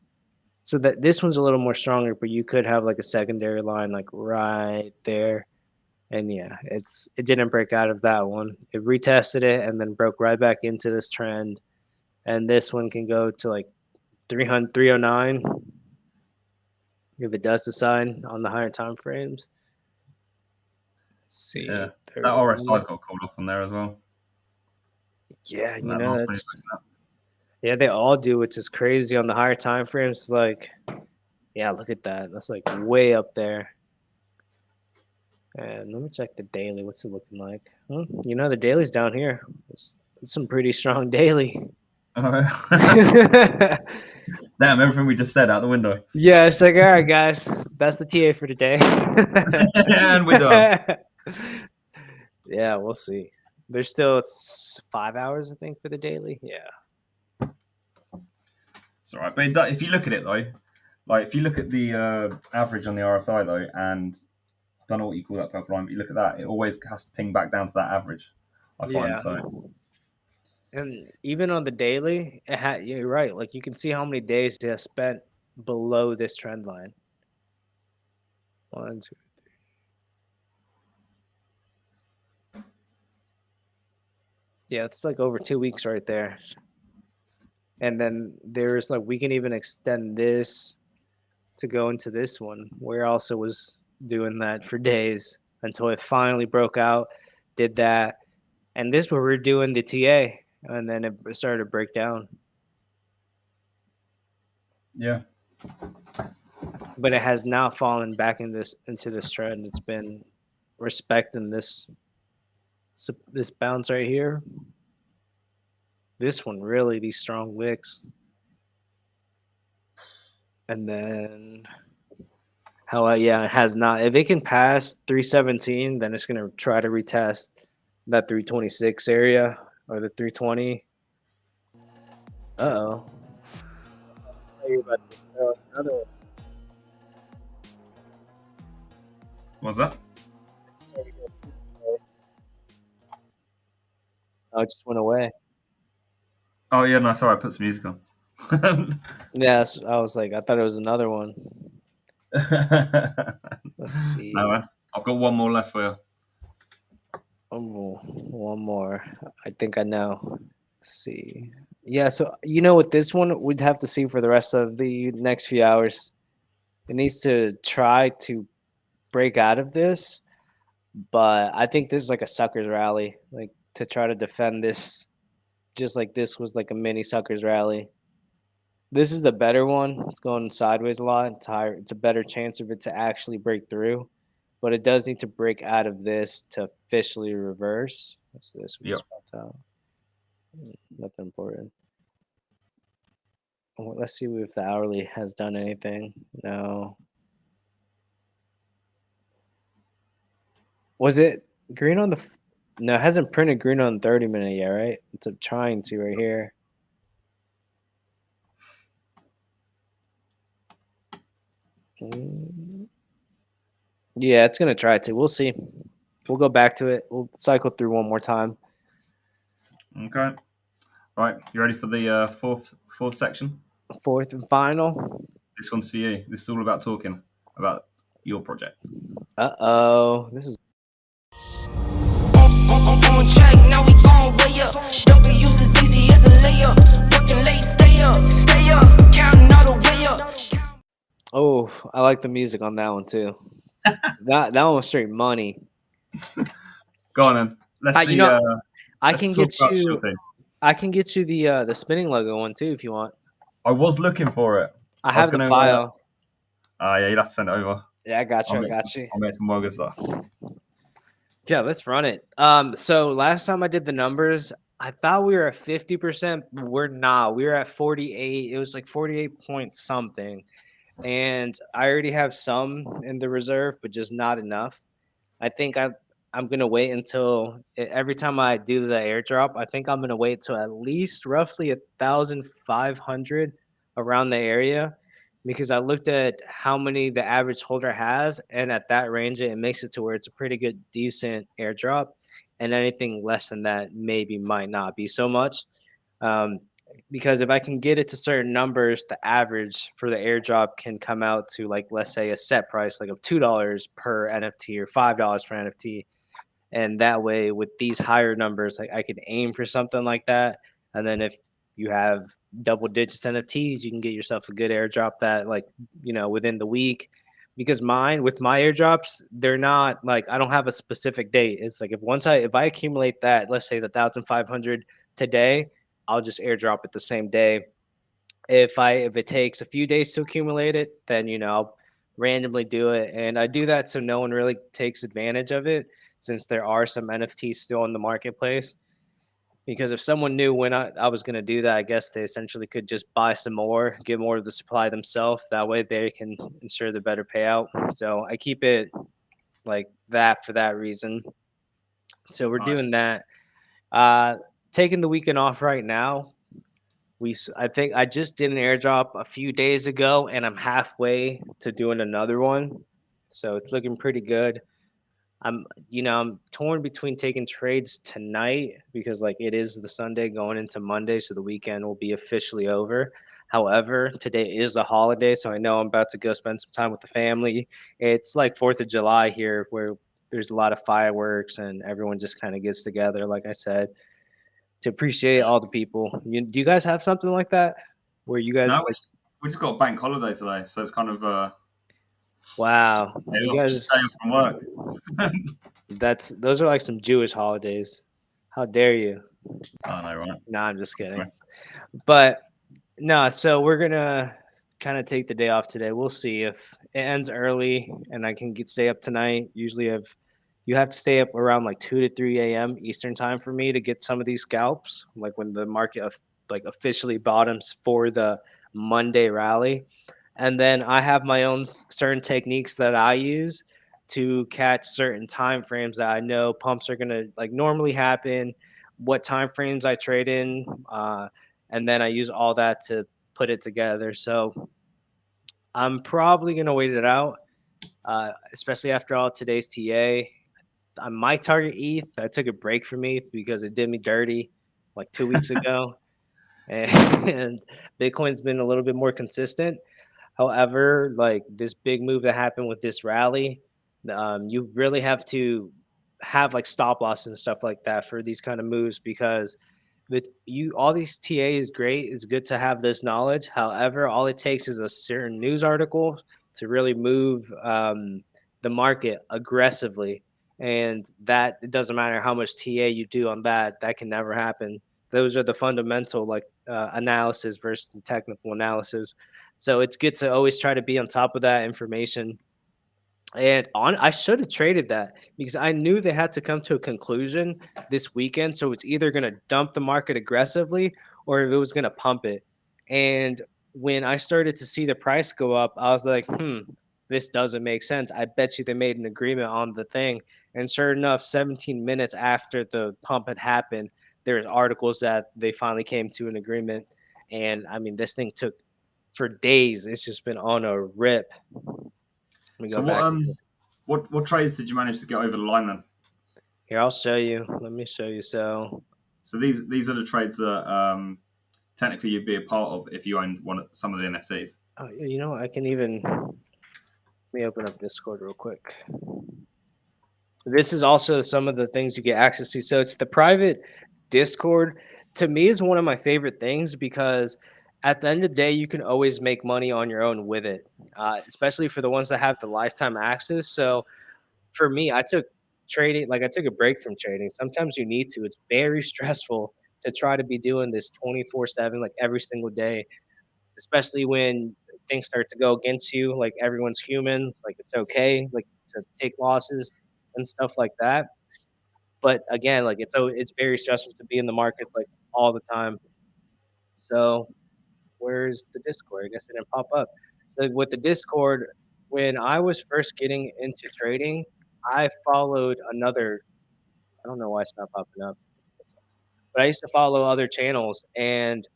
So that this one's a little more stronger, but you could have like a secondary line like right there. And yeah, it didn't break out of that one. It retested it and then broke right back into this trend. And this one can go to like 300, 309 if it does decide on the higher time frames. Let's Yeah. see. That 31. RSI's got called off on there as well. Yeah, And that last one. that's yeah, they all do, which is crazy on the higher time frames. Like, yeah, look at that. That's like way up there. And let me check the daily. What's it looking like? The daily's down here. It's some pretty strong daily. Damn, everything we just said out the window. Yeah, it's like, all right, guys, that's the TA for today. And we're done. Yeah, we'll see. There's still it's 5 hours, I think, for the daily. Yeah. It's all right. But if you look at it though, like if you look at the average on the RSI though, and I don't know what you call that purple line, but you look at that, it always has to ping back down to that average. I find Yeah. so. And even on the daily, you're right. Like you can see how many days it has spent below this trend line. 1, 2. Yeah, it's like over 2 weeks right there. And then there's like we can even extend this to go into this one where I also was doing that for days until it finally broke out, did that. And this where we're doing the TA and then it started to break down. Yeah. But it has not fallen back into this trend. It's been respecting this bounce right here. This one really, these strong wicks. And then it has not. If it can pass 317, then it's gonna try to retest that 326 area or the 320. Uh-oh. You're about to another one. What's that? Oh, it just went away. Oh yeah, no, sorry, I put some music on. Yes, I was like, I thought it was another one. Let's see. No, man. I've got one more left for you. Oh, one more. I think I know. Let's see. Yeah, so you know, with this one, we'd have to see for the rest of the next few hours. It needs to try to break out of this, but I think this is like a suckers rally, like to try to defend this, just like this was like a mini suckers rally. This is the better one. It's going sideways a lot. It's a better chance of it to actually break through, but it does need to break out of this to officially reverse. What's this? We Yep. just popped out. Nothing important. Well, let's see if the hourly has done anything. No. Was it green on the? No, it hasn't printed green on 30-minute yet, right? It's trying to right here. Yeah, it's gonna try to. We'll see. We'll go back to it. We'll cycle through one more time. Okay. Right, you ready for the fourth section? Fourth and final. This one's for you. This is all about talking about your project. Uh-oh. This is On track, now we gon' way up. W's as easy as a layup. Working late, stay up, counting all the way up. Oh, I like the music on that one too. that one was straight money. Go on then. Let's see. You know, I let's can talk get about you. Shill Team. I can get you the spinning logo one too if you want. I was looking for it. I have the file. Yeah, you'd have to send it over. Yeah, I got you. I'll make some more good stuff. Yeah, let's run it. So last time I did the numbers, I thought we were at 50%, but we're not. We were at 48. It was like 48 point something. And I already have some in the reserve, but just not enough. I think I'm gonna wait until every time I do the airdrop, I think I'm gonna wait till at least roughly 1,500 around the area, because I looked at how many the average holder has, and at that range, it makes it to where it's a pretty good, decent airdrop, and anything less than that maybe might not be so much. Um, because if I can get it to certain numbers, the average for the airdrop can come out to, like, let's say a set price like of $2 per NFT or $5 per NFT. And that way, with these higher numbers, like, I could aim for something like that. And then if you have double digits NFTs, you can get yourself a good airdrop that, like, within the week. Because with my airdrops, they're not like, I don't have a specific date. It's like if I accumulate that, let's say the 1,500 today, I'll just airdrop it the same day. If it takes a few days to accumulate it, then I'll randomly do it, and I do that so no one really takes advantage of it, since there are some NFTs still in the marketplace. Because if someone knew when I was going to do that, I guess they essentially could just buy some more, get more of the supply themselves. That way they can ensure the better payout. So I keep it like that for that reason. So we're doing that. Taking the weekend off right now. I think I just did an airdrop a few days ago, and I'm halfway to doing another one. So it's looking pretty good. I'm torn between taking trades tonight, because like it is the Sunday going into Monday, so the weekend will be officially over. However, today is a holiday, so I know I'm about to go spend some time with the family. It's like 4th of July here, where there's a lot of fireworks and everyone just kind of gets together, like I said, to appreciate all the people. Do you guys have something like that where you guys? No, we just got a bank holiday today, so it's kind of Wow, you guys just staying from work. those are like some Jewish holidays. How dare you? I know, right? No, I'm just kidding. Right. But no, so we're gonna kind of take the day off today. We'll see if it ends early and I can stay up tonight. Usually, you have to stay up around like 2 to 3 a.m. Eastern time for me to get some of these scalps, like when the market like officially bottoms for the Monday rally. And then I have my own certain techniques that I use to catch certain time frames that I know pumps are gonna like normally happen, what time frames I trade in, and then I use all that to put it together. So I'm probably gonna wait it out. especially after all today's TA. I might target ETH. I took a break from ETH because it did me dirty like 2 weeks ago, and, and Bitcoin's been a little bit more consistent. However, like this big move that happened with this rally, you really have to have like stop losses and stuff like that for these kind of moves because with you all these TA is great. It's good to have this knowledge. However, all it takes is a certain news article to really move the market aggressively, and that it doesn't matter how much TA you do on that. That can never happen. Those are the fundamental like analysis versus the technical analysis. So it's good to always try to be on top of that information. And I should have traded that because I knew they had to come to a conclusion this weekend. So it's either going to dump the market aggressively or if it was going to pump it. And when I started to see the price go up, I was like, this doesn't make sense. I bet you they made an agreement on the thing. And sure enough, 17 minutes after the pump had happened, there's articles that they finally came to an agreement. And I mean, this thing took for days. It's just been on a rip. Let me So go back. what trades did you manage to get over the line then? Here, I'll show you. Let me show you. So these are the trades that technically you'd be a part of if you owned some of the NFTs. you know, I can even let me open up Discord real quick. This is also some of the things you get access to. So it's the private Discord. To me, is one of my favorite things because at the end of the day, you can always make money on your own with it, especially for the ones that have the lifetime access. So for me, I took trading, like I took a break from trading. Sometimes you need to. It's very stressful to try to be doing this 24/7, like every single day, especially when things start to go against you. Like everyone's human, like it's okay, like to take losses and stuff like that. But again, like it's very stressful to be in the markets like all the time. So where's the Discord? I guess it didn't pop up. So with the Discord, when I was first getting into trading, I followed another. I don't know why it's not popping up, but I used to follow other channels, and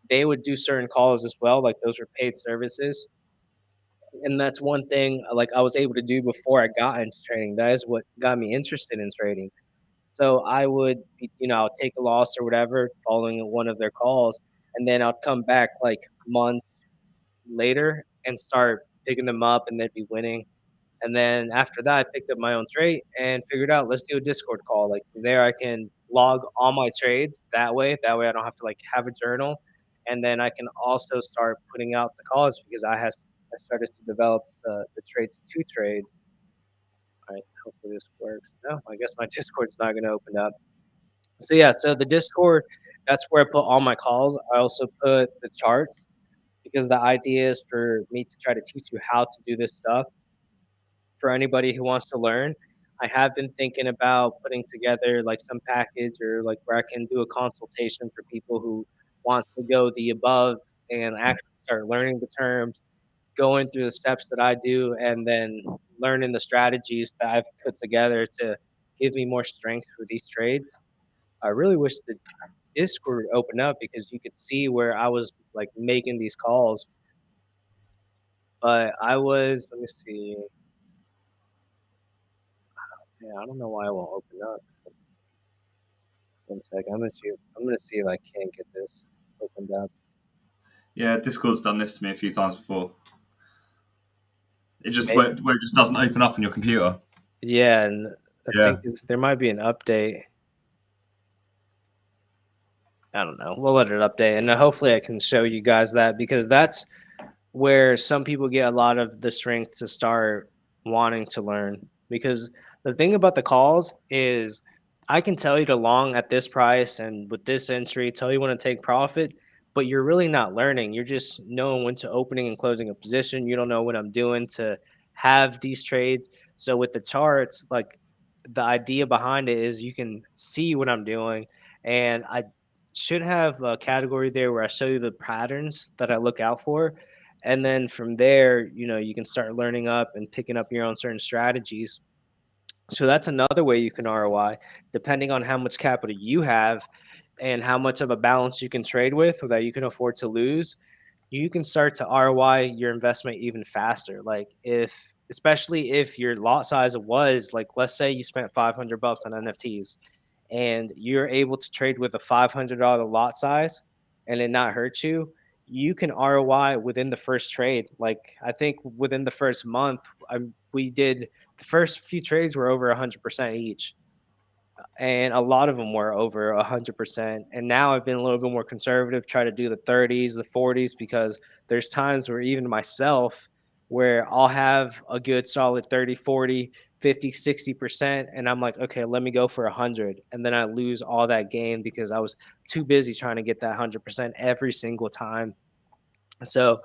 they would do certain calls as well. Like those were paid services, and that's one thing like I was able to do before I got into trading. That is what got me interested in trading. So I would, I'll take a loss or whatever following one of their calls, and then I'd come back like months later and start picking them up, and they'd be winning. And then after that, I picked up my own trade and figured out let's do a Discord call. Like from there, I can log all my trades that way. That way, I don't have to like have a journal, and then I can also start putting out the calls because I started to develop the trades to trade. All right, hopefully this works. No, I guess my Discord's not going to open up. So yeah, so the Discord, that's where I put all my calls. I also put the charts because the idea is for me to try to teach you how to do this stuff for anybody who wants to learn. I have been thinking about putting together like some package or like where I can do a consultation for people who want to go the above and actually start learning the terms, going through the steps that I do, and then learning the strategies that I've put together to give me more strength for these trades. I really wish the Discord would open up because you could see where I was like making these calls. But let me see. Yeah, I don't know why it won't open up. One sec. I'm gonna see if I can get this opened up. Yeah, Discord's done this to me a few times before. It just where it just doesn't open up on your computer. Yeah, and I think there might be an update. I don't know. We'll let it update, and hopefully I can show you guys that because that's where some people get a lot of the strength to start wanting to learn. Because the thing about the calls is I can tell you to long at this price and with this entry, tell you when to take profit, but you're really not learning. You're just knowing when to opening and closing a position. You don't know what I'm doing to have these trades. So with the charts, like the idea behind it is you can see what I'm doing. And I should have a category there where I show you the patterns that I look out for. And then from there, you can start learning up and picking up your own certain strategies. So that's another way you can ROI, depending on how much capital you have and how much of a balance you can trade with or that you can afford to lose. You can start to ROI your investment even faster. Like if especially if your lot size was like, let's say you spent $500 on NFTs and you're able to trade with a $500 lot size and it not hurt you, you can ROI within the first trade. Like I think within the first month, we did the first few trades were over 100% each, and a lot of them were over 100%. And now I've been a little bit more conservative, try to do the 30s, the 40s, because there's times where even myself, where I'll have a good solid 30, 40, 50, 60%. And I'm like, okay, let me go for 100. And then I lose all that gain because I was too busy trying to get that 100% every single time. So,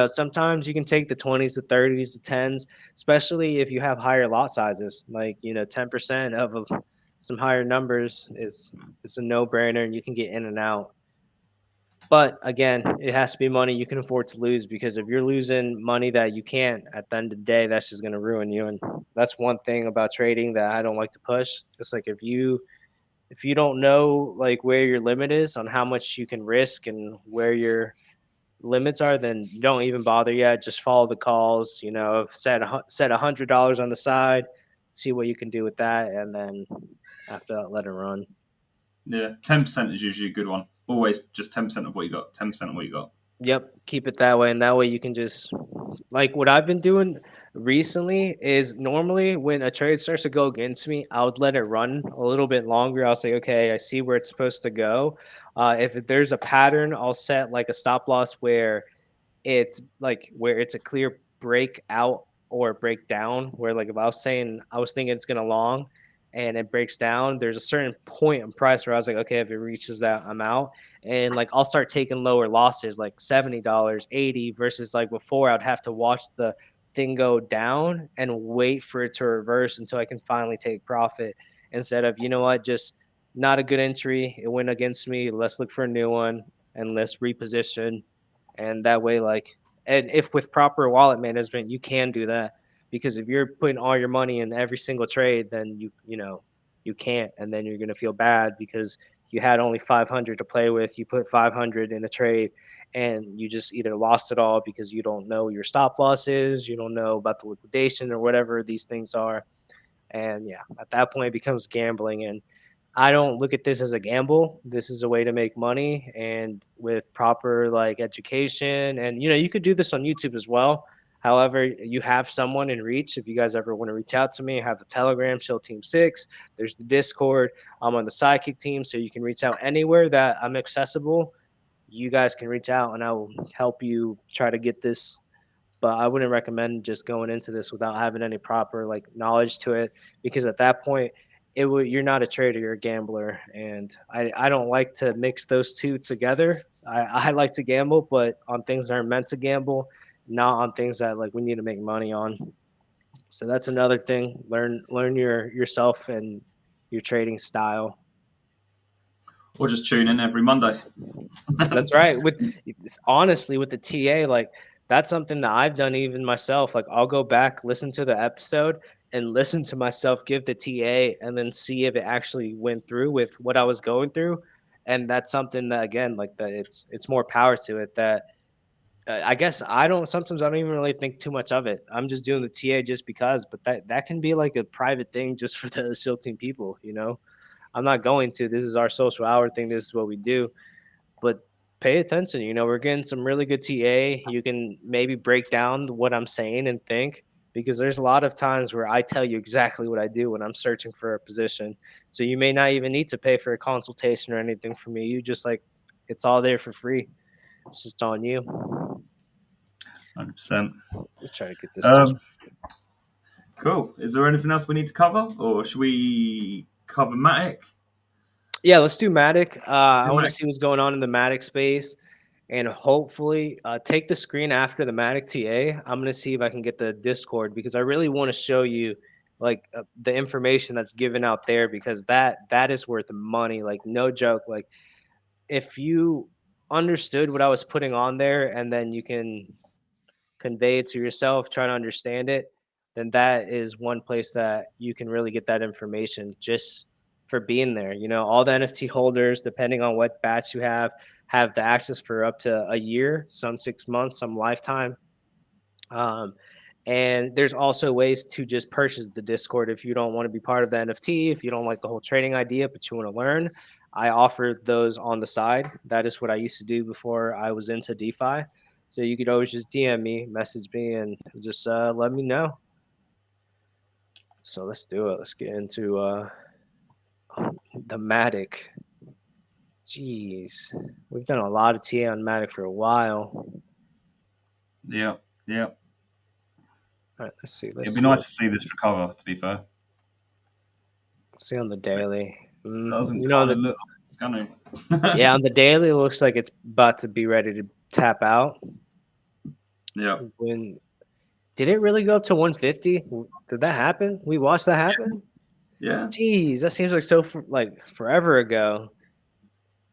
sometimes you can take the 20s, the 30s, the 10s, especially if you have higher lot sizes. Like, 10% of some higher numbers is it's a no-brainer and you can get in and out. But again, it has to be money you can afford to lose, because if you're losing money that you can't, at the end of the day, that's just going to ruin you. And that's one thing about trading that I don't like to push. It's like if you don't know like where your limit is on how much you can risk and where your limits are, then don't even bother yet. Just follow the calls. Set $100 on the side, see what you can do with that, and then after that, let it run. Yeah, 10% is usually a good one. Always just 10% of what you got. 10% of what you got. Yep, keep it that way, and that way you can just, like, what I've been doing recently is, normally when a trade starts to go against me, I would let it run a little bit longer. I'll say, okay, I see where it's supposed to go. If there's a pattern, I'll set like a stop loss where it's a clear breakout or breakdown, where, like, if I was thinking it's gonna long and it breaks down, there's a certain point in price where I was like, okay, if it reaches that, I'm out. And like I'll start taking lower losses, like $70, 80, versus like before I'd have to watch the thing go down and wait for it to reverse until I can finally take profit, instead of, just not a good entry, it went against me, let's look for a new one and let's reposition. And that way, like, and if with proper wallet management, you can do that, because if you're putting all your money in every single trade, then you can't, and then you're going to feel bad because you had only 500 to play with, you put 500 in a trade, and you just either lost it all because you don't know your stop losses, you don't know about the liquidation or whatever these things are. And yeah, at that point it becomes gambling. And I don't look at this as a gamble. This is a way to make money, and with proper like education. And you could do this on YouTube as well. However, you have someone in reach. If you guys ever want to reach out to me, I have the Telegram, Shill Team 6. There's the Discord. I'm on the Sidekick team, so you can reach out anywhere that I'm accessible. You guys can reach out, and I will help you try to get this. But I wouldn't recommend just going into this without having any proper like knowledge to it, because at that point, you're not a trader, you're a gambler. And I don't like to mix those two together. I like to gamble, but on things that are meant to gamble, not on things that like we need to make money on. So that's another thing. Learn yourself and your trading style. Or just tune in every Monday. That's right. Honestly, with the TA, like, that's something that I've done even myself. Like, I'll go back, listen to the episode, and listen to myself give the TA, and then see if it actually went through with what I was going through. And that's something that, again, like, that it's more power to it. That I guess sometimes I don't even really think too much of it. I'm just doing the TA just because, but that can be like a private thing just for the Shill Team people. I'm not going to. This is our social hour thing. This is what we do. But pay attention. We're getting some really good TA. You can maybe break down what I'm saying and think, because there's a lot of times where I tell you exactly what I do when I'm searching for a position. So you may not even need to pay for a consultation or anything from me. You just, like, it's all there for free. It's just on you. 100%. Let's try to get this. Cool. Is there anything else we need to cover, or should we cover Matic? Yeah, let's do Matic. I want to see what's going on in the Matic space, and hopefully take the screen after the Matic TA. I'm going to see if I can get the Discord, because I really want to show you like the information that's given out there, because that is worth money. Like, no joke. Like, if you understood what I was putting on there, and then you can convey it to yourself, try to understand it, then that is one place that you can really get that information just for being there. All the NFT holders, depending on what batch you have the access for up to a year, some 6 months, some lifetime. And there's also ways to just purchase the Discord if you don't want to be part of the NFT, if you don't like the whole trading idea, but you want to learn. I offer those on the side. That is what I used to do before I was into DeFi. So you could always just DM me, message me, and just let me know. So let's do it. Let's get into the Matic. Jeez, we've done a lot of TA on Matic for a while. Yeah. All right, let's see. It'd be nice to see this recover, to be fair. Let's see on the daily. It doesn't You know, kind of look like it's going to. yeah, on the daily, it looks like it's about to be ready to tap out. Yeah. Did it really go up to 150? Did that happen? We watched that happen? Yeah. Jeez, that seems like forever ago.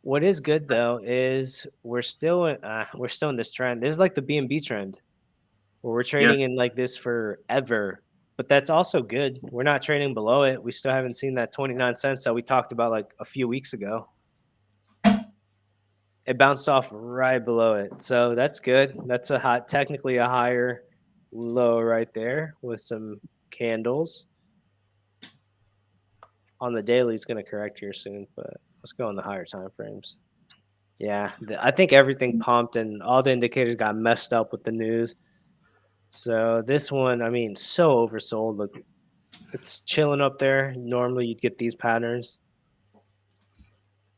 What is good though is we're still in this trend. This is like the BNB trend, where we're trading in like this forever. But that's also good. We're not trading below it. We still haven't seen that 29 cents that we talked about like a few weeks ago. It bounced off right below it, so that's good. That's technically a higher low right there with some candles. On the daily, it's going to correct here soon, but let's go on the higher time frames. Yeah, I think everything pumped and all the indicators got messed up with the news. So this one, I mean, so oversold. Look, it's chilling up there. Normally, you'd get these patterns.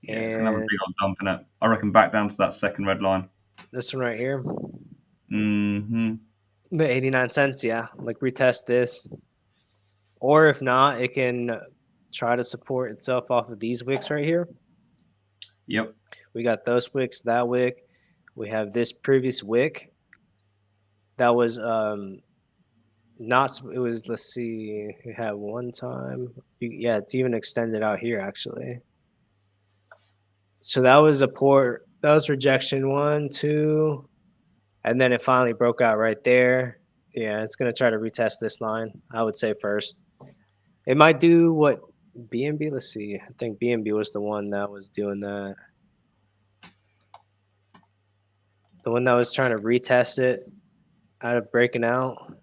Yeah, it's gonna have a big old dump in it. I reckon back down to that second red line. This one right here. Mm-hmm. The 89 cents, yeah. Like retest this. Or if not, it can try to support itself off of these wicks right here. Yep. We got those wicks, that wick. We have this previous wick. That was let's see, we had one time. Yeah, it's even extended out here actually. So that was rejection 1, 2, and then it finally broke out right there. Yeah, it's gonna try to retest this line, I would say first. It might do what BNB, let's see. I think BNB was the one that was doing that. The one that was trying to retest it out of breaking out.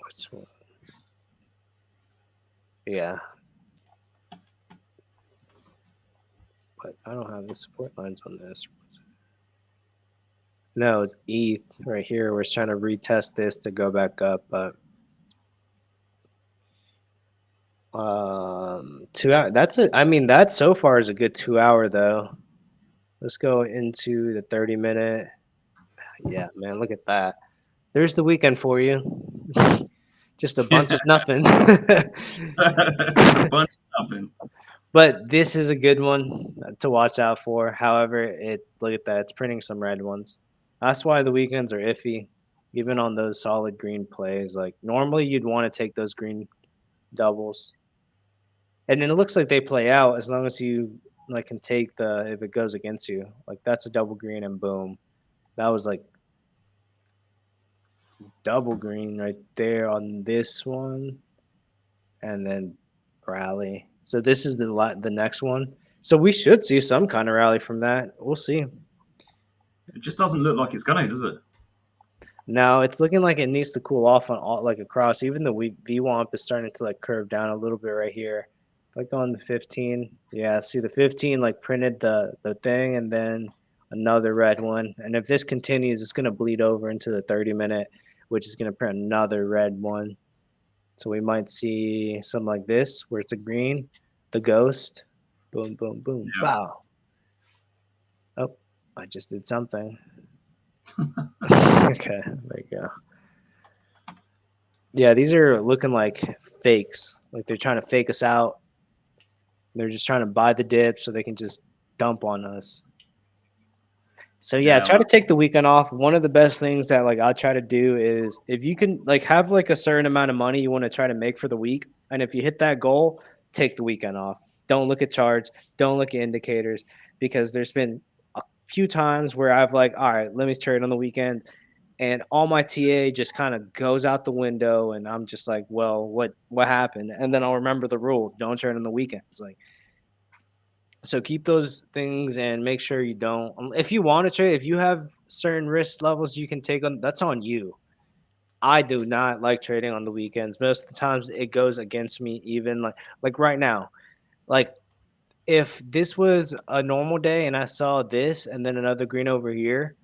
Which one? Yeah. But I don't have the support lines on this. No, it's ETH right here. We're trying to retest this to go back up, but 2 hour. That so far is a good 2 hour though. Let's go into the 30-minute. Yeah, man, look at that. There's the weekend for you. Just a bunch of nothing. A bunch of nothing. But this is a good one to watch out for. However, look at that. It's printing some red ones. That's why the weekends are iffy, even on those solid green plays. Like normally you'd want to take those green doubles. And then it looks like they play out as long as you like can take if it goes against you. Like that's a double green and boom. That was like double green right there on this one. And then rally. So this is the next one. So we should see some kind of rally from that. We'll see. It just doesn't look like it's gonna, does it? No, it's looking like it needs to cool off on all like across. Even the VWAMP is starting to like curve down a little bit right here. Like on the 15. Yeah, see the 15 like printed the thing and then another red one. And if this continues, it's gonna bleed over into the 30-minute, which is gonna print another red one. So we might see something like this where it's a green, the ghost, boom, boom, boom, Yeah. Wow. Oh, I just did something. Okay, there you go. Yeah, these are looking like fakes. Like they're trying to fake us out. They're just trying to buy the dip so they can just dump on us. So yeah, try to take the weekend off. One of the best things that like I'll try to do is if you can like have like a certain amount of money you want to try to make for the week, and if you hit that goal, take the weekend off. Don't look at charts, don't look at indicators, because there's been a few times where I've like, all right, let me trade on the weekend, and all my TA just kind of goes out the window, and I'm just like, well, what happened? And then I'll remember the rule: don't trade on the weekends. Like, So keep those things and make sure you don't. If you want to trade, if you have certain risk levels you can take on, that's on you. I do not like trading on the weekends. Most of the times it goes against me. Even like right now, like if this was a normal day and I saw this and then another green over here,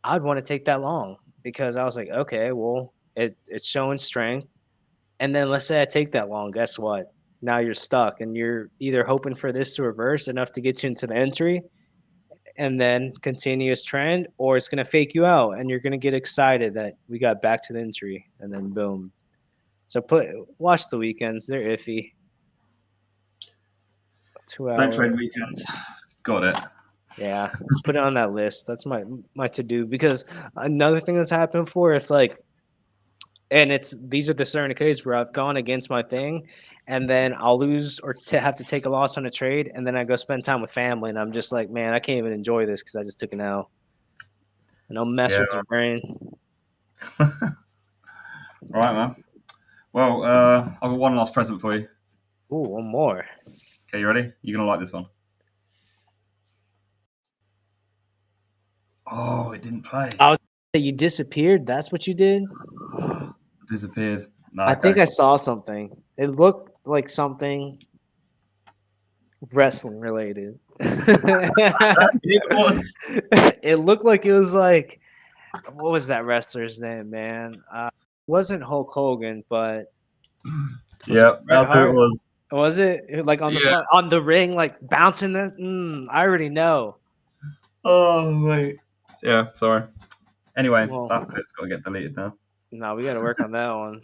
I'd want to take that long because I was like, okay, well, it's showing strength. And then let's say I take that long, guess what? Now you're stuck and you're either hoping for this to reverse enough to get you into the entry and then continuous trend, or it's going to fake you out and you're going to get excited that we got back to the entry and then boom. So watch the weekends. They're iffy. 2 hours. Don't trade weekends. Got it. Yeah, put it on that list. That's my to do, because another thing that's happened before, it's like, and these are the certain cases where I've gone against my thing, and then I'll lose or have to take a loss on a trade, and then I go spend time with family, and I'm just like, man, I can't even enjoy this because I just took an L. And I'll mess with your brain. All right, man. Well, I've got one last present for you. Ooh, one more. Okay, you ready? You're gonna like this one. Oh, it didn't play. You disappeared? That's what you did? Disappeared. No, I think I saw something. It looked like something wrestling related. It looked like it was like, what was that wrestler's name, man? It wasn't Hulk Hogan, but yeah, that's who it was. Was it like on the front, on the ring, like bouncing this? I already know. Oh wait. Yeah, sorry. Anyway, that clip's got to get deleted now. No, we got to work on that one.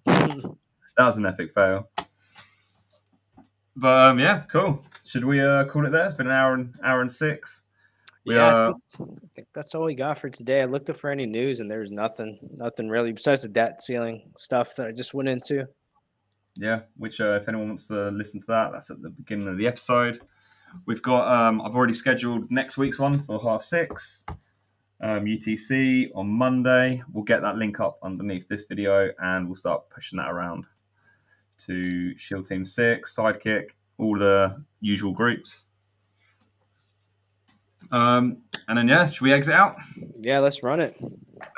That was an epic fail. But yeah, cool. Should we call it there? It's been an hour and 6. I think that's all we got for today. I looked up for any news and there was nothing really besides the debt ceiling stuff that I just went into. Yeah, which if anyone wants to listen to that, that's at the beginning of the episode. We've got I've already scheduled next week's one for 6:30 UTC on Monday. We'll get that link up underneath this video and we'll start pushing that around to Shill Team 6, Sidekick, all the usual groups. And then should we exit out? Yeah, let's run it.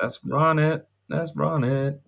Let's run it.